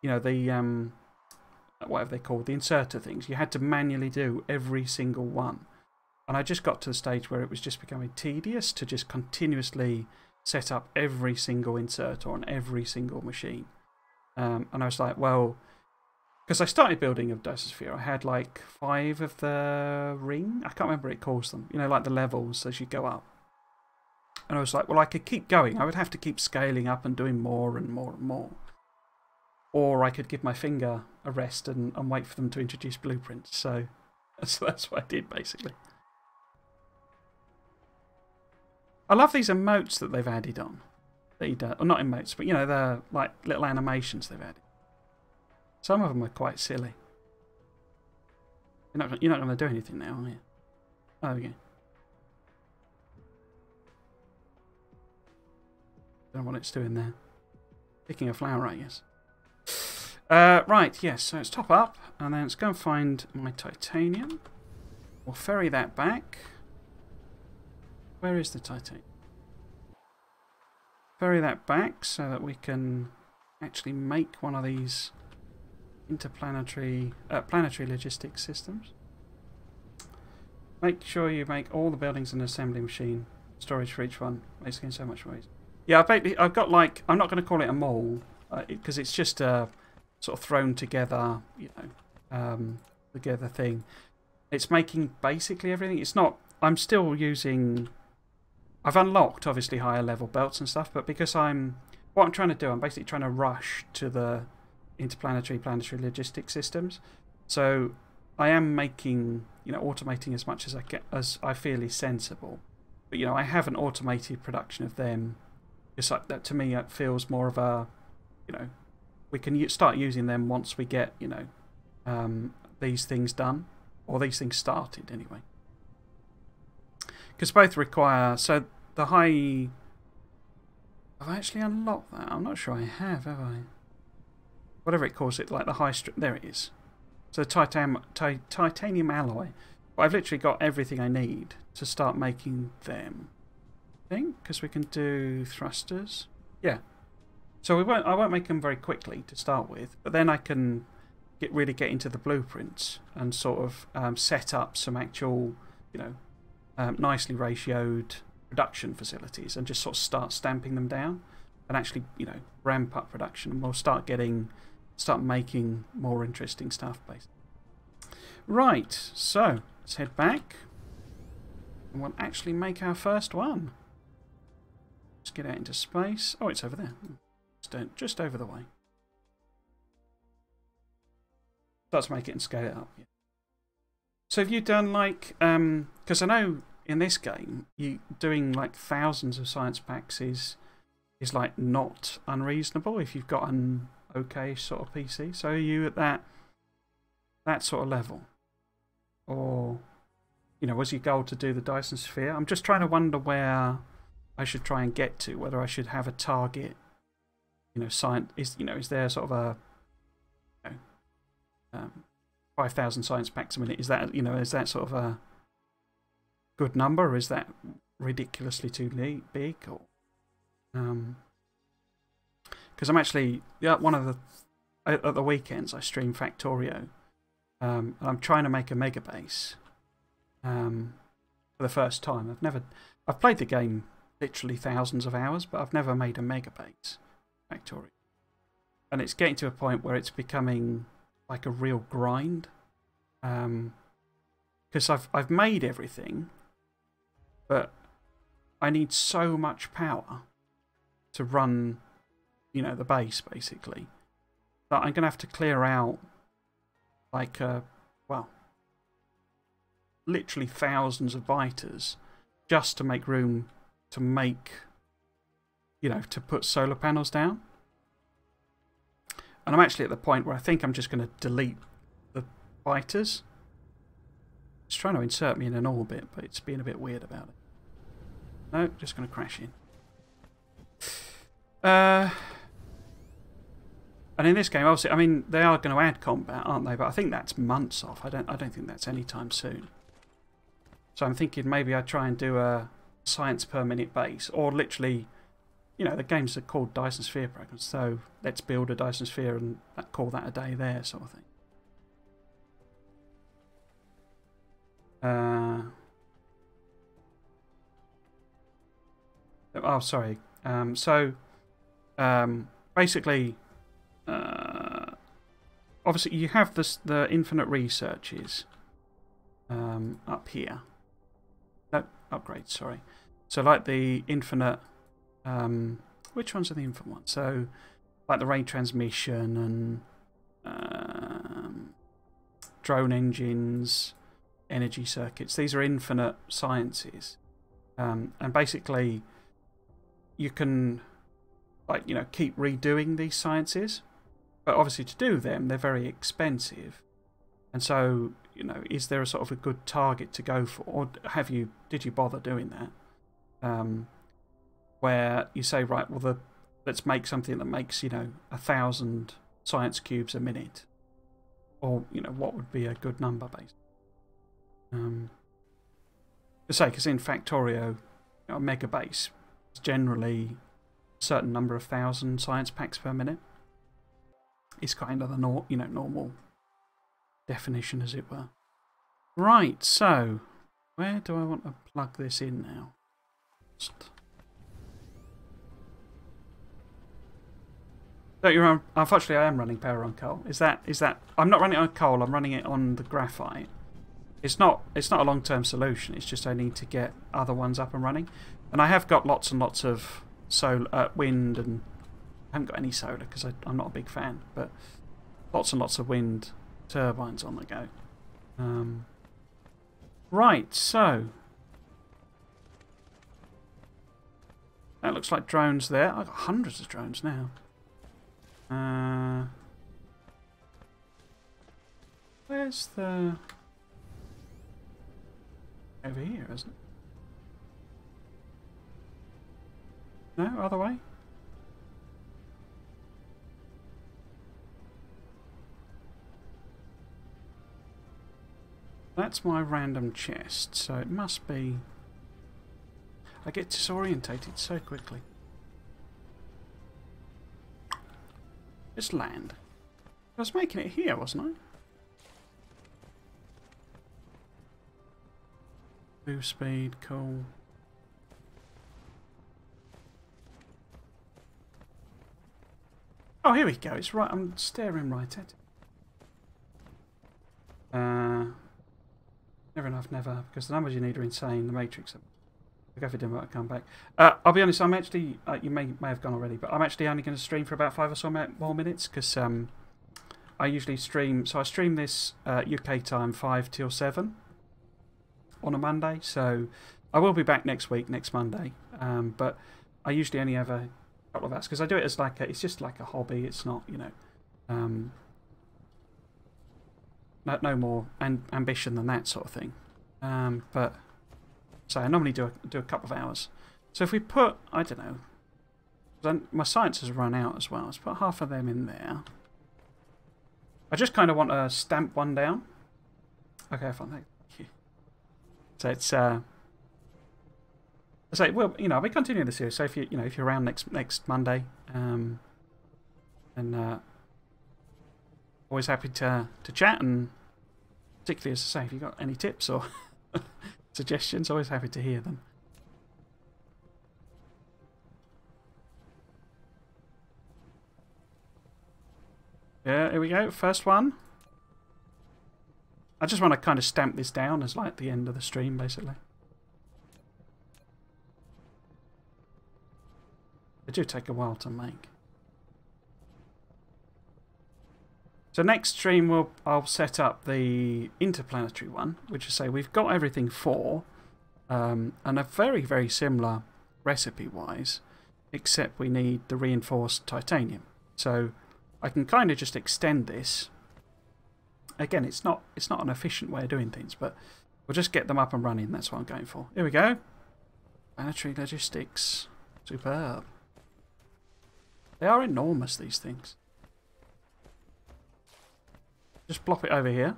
You know, the, whatever they're called, the inserter things, you had to manually do every single one. And I just got to the stage where it was just becoming tedious to just continuously set up every single inserter on every single machine. And I was like, well, because I started building a Dyson Sphere, I had like 5 of the ring. I can't remember what it calls them. You know, like the levels as you go up. And I was like, well, I could keep going. I would have to keep scaling up and doing more and more and more. Or I could give my finger a rest and wait for them to introduce blueprints. So that's what I did, basically. I love these emotes that they've added on. Or not emotes, but, you know, they're like little animations they've added. Some of them are quite silly. You're not going to do anything now, are you? Oh, there we go. Don't know what it's doing there. Picking a flower, I guess. Right, yes, so it's top up, and then let's go and find my titanium. We'll ferry that back. Where is the titanium? Ferry that back so that we can actually make one of these planetary logistics systems. Make sure you make all the buildings an assembly machine. Storage for each one. Basically, in so much ways. Yeah, I've got like, I'm not going to call it a mall because it's just a sort of thrown together, you know, together thing. It's making basically everything. It's not. I'm still using. I've unlocked obviously higher level belts and stuff, but because what I'm trying to do, I'm basically trying to rush to the planetary logistics systems. So I am making, you know, automating as much as I feel is sensible. But you know, I haven't automated production of them. It's like that to me. It feels more of a, you know, we can start using them once we get, you know, these things done, or these things started anyway. Because both require, so the high, have I actually unlocked that? I'm not sure I have I? Whatever it calls it, like the high strip, there it is. So titanium alloy. But I've literally got everything I need to start making them. I think, because we can do thrusters. Yeah. So I won't make them very quickly to start with, but then I can really get into the blueprints and sort of set up some actual, you know, nicely ratioed production facilities and just sort of start stamping them down and actually, you know, ramp up production, and we'll start making more interesting stuff basically. Right, so let's head back and we'll actually make our first one. Let's get out into space. Oh, it's over there. Just over the way. Let's make it and scale it up. Yeah. So have you done like, because I know in this game, you doing like thousands of science packs is like not unreasonable if you've got an okay sort of PC. So are you at that sort of level? Or, you know, was your goal to do the Dyson Sphere? I'm just trying to wonder where I should try and get to, whether I should have a target, you know, is there sort of a, you know, 5,000 science packs a minute? Is that, you know, is that sort of a good number, or is that ridiculously too big? Or because I'm actually, yeah, one of the at the weekends I stream Factorio. And I'm trying to make a mega base for the first time. I've played the game literally thousands of hours, but I've never made a mega base Factorio. And it's getting to a point where it's becoming like a real grind. Because I've made everything, but I need so much power to run, you know, the base basically, that I'm going to have to clear out like, well, literally thousands of biters just to make room to make, you know, to put solar panels down. And I'm actually at the point where I think I'm just going to delete the biters. It's trying to insert me in an orbit, but it's being a bit weird about it. No, just going to crash in. And in this game, obviously, I mean, they are going to add combat, aren't they? But I think that's months off. I don't think that's anytime soon. So I'm thinking maybe I try and do a science per minute base, or literally, you know, the games are called Dyson Sphere Program, so let's build a Dyson Sphere and call that a day there, sort of thing. Oh, sorry. Basically, obviously you have the infinite researches up here. No, upgrades, sorry. So like the infinite, which ones are the infinite ones? So like the ray transmission and drone engines, energy circuits. These are infinite sciences, and basically you can, like, you know, keep redoing these sciences, but obviously to do them they're very expensive. And so, you know, is there a sort of a good target to go for, or did you bother doing that? Where you say, right, well, let's make something that makes, you know, 1,000 science cubes a minute. Or, you know, what would be a good number, basically. Because in Factorio, you know, a mega base is generally a certain number of thousand science packs per minute. It's kind of the normal definition, as it were. Right, so where do I want to plug this in now? Unfortunately, I am running power on coal. Is that? I'm not running it on coal. I'm running it on the graphite. It's not a long-term solution. It's just I need to get other ones up and running, and I have got lots and lots of solar, wind, and I haven't got any solar because I'm not a big fan. But lots and lots of wind turbines on the go. Right, so that looks like drones there. I've got hundreds of drones now. Where's the... Over here, isn't it? No, other way? That's my random chest, so it must be... I get disorientated so quickly. Just land. I was making it here, wasn't I? Move speed, cool. Oh, here we go. It's right. I'm staring right at it. Never enough, never. Because the numbers you need are insane. The Matrix. I'll go for dinner. I'll come back. I'll be honest. I'm actually. You may have gone already, but I'm actually only going to stream for about 5 or so more minutes because I usually stream. So I stream this UK time 5 till 7 on a Monday. So I will be back next week, next Monday. But I usually only have a couple of hours because I do it as like it's just like a hobby. It's not, you know, no more ambition than that sort of thing. But so I normally do a couple of hours. So if we put, I don't know, my science has run out as well. Let's put half of them in there. I just kind of want to stamp one down. Okay, fine, thank you. So it's so well, you know, I'll be continuing the series. So if you if you're around next Monday, and always happy to chat, and particularly as I say, if you've got any tips or suggestions, always happy to hear them. Yeah, here we go. First one. I just want to kind of stamp this down as like the end of the stream, basically. They do take a while to make. So next stream I'll set up the interplanetary one, which is say we've got everything for, and a very, very similar recipe-wise, except we need the reinforced titanium. So I can kind of just extend this. Again, it's not an efficient way of doing things, but we'll just get them up and running. That's what I'm going for. Here we go. Planetary logistics. Superb. They are enormous, these things. Just plop it over here.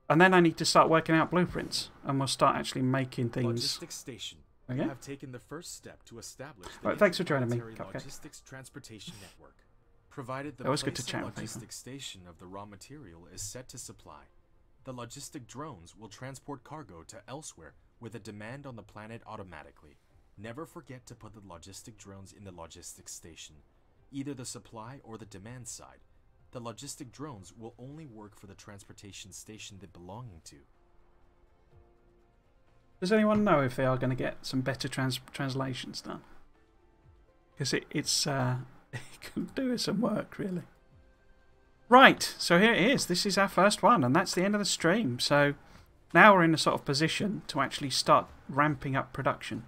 And then I need to start working out blueprints. And we'll start actually making things. Logistics station. Okay. You have taken the first step to establish the right, thanks for joining me. logistics transportation network. Provided the always place good to chat with logistics station of the raw material is set to supply, the logistic drones will transport cargo to elsewhere with a demand on the planet automatically. Never forget to put the logistic drones in the logistics station, either the supply or the demand side. The logistic drones will only work for the transportation station they're belonging to. Does anyone know if they are going to get some better translations done? Because it's it can do some work, really. Right, so here it is. This is our first one, and that's the end of the stream. So now we're in a sort of position to actually start ramping up production.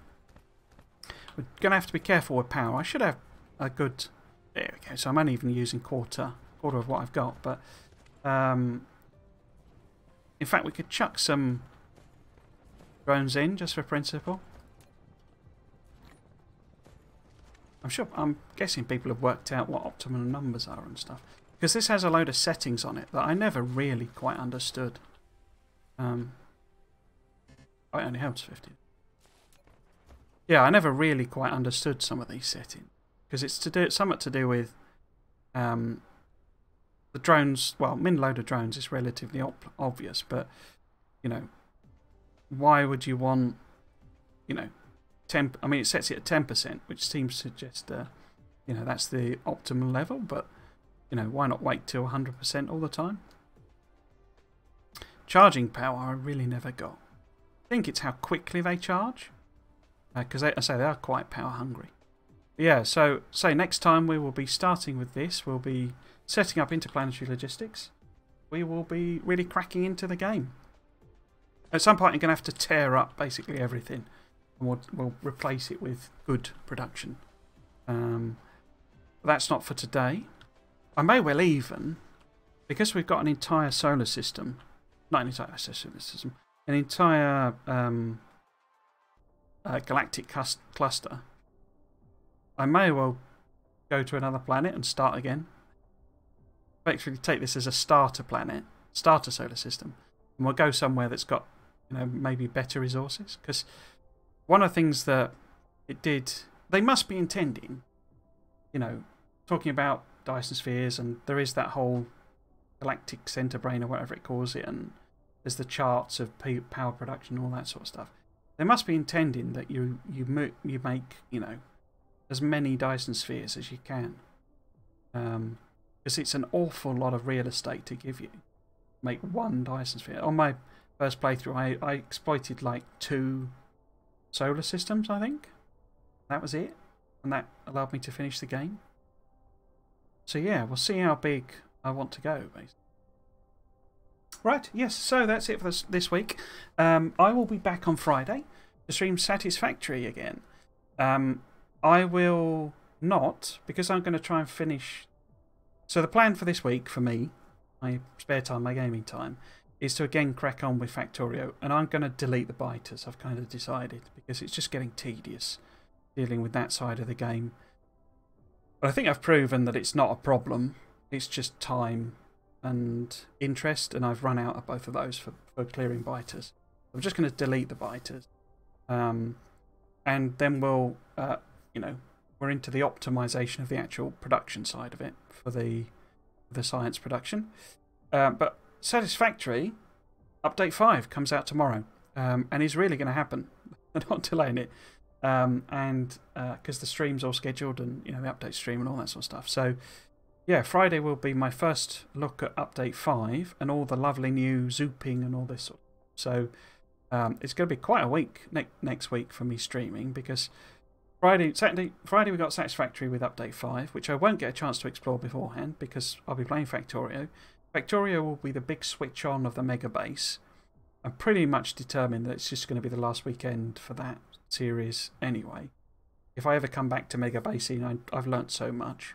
We're going to have to be careful with power. I should have a good... There we go. So I'm only even using quarter of what I've got. But in fact, we could chuck some drones in just for principle. I'm guessing people have worked out what optimum numbers are and stuff. Because this has a load of settings on it that I never really quite understood. It only helps 50. Yeah, I never really quite understood some of these settings. Because it's somewhat to do with the drones. Well, min loader drones is relatively obvious, but you know, why would you want, you know, 10? I mean, it sets it at 10%, which seems to suggest, you know, that's the optimal level. But you know, why not wait till 100% all the time? Charging power, I really never got. I think it's how quickly they charge, because I say they are quite power hungry. But yeah, so next time we will be starting with this. We'll be setting up interplanetary logistics. We will be really cracking into the game. At some point, you're going to have to tear up basically everything, and we'll replace it with good production. But that's not for today. I may well even, because we've got an entire solar system, not an entire solar system, an entire galactic cluster, I may well go to another planet and start again. Basically take this as a starter planet, starter solar system, and we'll go somewhere that's got, you know, maybe better resources. Because one of the things that it did, they must be intending, you know, talking about Dyson spheres, and there is that whole galactic center brain or whatever it calls it, and there's the charts of power production and all that sort of stuff. They must be intending that you make, you know, as many Dyson spheres as you can, because it's an awful lot of real estate to give you. Make one Dyson sphere. On my first playthrough, I exploited like 2 solar systems, I think. That was it, and that allowed me to finish the game. So yeah, we'll see how big I want to go, basically. Right, yes, so that's it for this week. I will be back on Friday to stream Satisfactory again. I will not, because I'm going to try and finish. So the plan for this week, for me, my spare time, my gaming time, is to again crack on with Factorio. And I'm going to delete the biters, I've kind of decided, because it's just getting tedious dealing with that side of the game. But I think I've proven that it's not a problem. It's just time and interest, and I've run out of both of those for clearing biters. I'm just going to delete the biters. And then we'll, you know, we're into the optimization of the actual production side of it for the science production. But Satisfactory, Update 5 comes out tomorrow, and is really going to happen. I'm not delaying it. And because the stream's all scheduled, and you know, the update stream and all that sort of stuff. So yeah, Friday will be my first look at Update 5 and all the lovely new zooping and all this sort of stuff. So it's going to be quite a week next week for me streaming, because Friday we got Satisfactory with Update 5, which I won't get a chance to explore beforehand because I'll be playing Factorio. Factorio will be the big switch on of the Mega Base. I'm pretty much determined that it's just going to be the last weekend for that series anyway. If I ever come back to Mega Basing, I've learnt so much.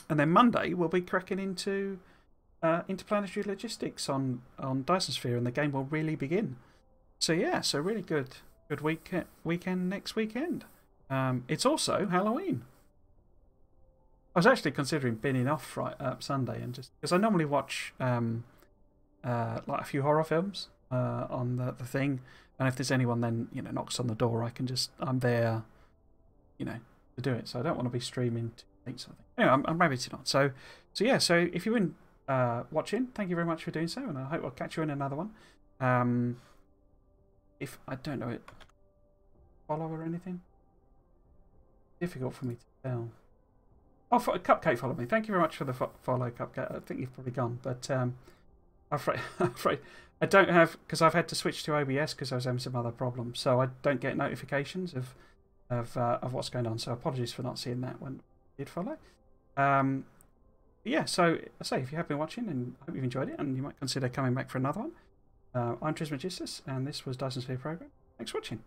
And then Monday we'll be cracking into interplanetary logistics on Dyson Sphere, and the game will really begin. So yeah, so really good weekend next weekend. It's also Halloween. I was actually considering binning off Sunday, and just because I normally watch like a few horror films on the thing, and if there's anyone then, you know, knocks on the door, I'm there, you know, to do it. So I don't want to be streaming to think something. Anyway, I'm rabbiting on. So yeah, so if you've been watching, thank you very much for doing so, and I hope I'll catch you in another one. If I don't know it, follow or anything, difficult for me to tell. Oh, Cupcake followed me. Thank you very much for the follow, Cupcake. I think you've probably gone, but I'm afraid I don't have, because I've had to switch to OBS because I was having some other problems, so I don't get notifications of what's going on. So apologies for not seeing that when I did follow. Yeah, so I say, if you have been watching, and I hope you've enjoyed it, and you might consider coming back for another one. I'm Trismegistus, and this was Dyson Sphere Program. Thanks for watching.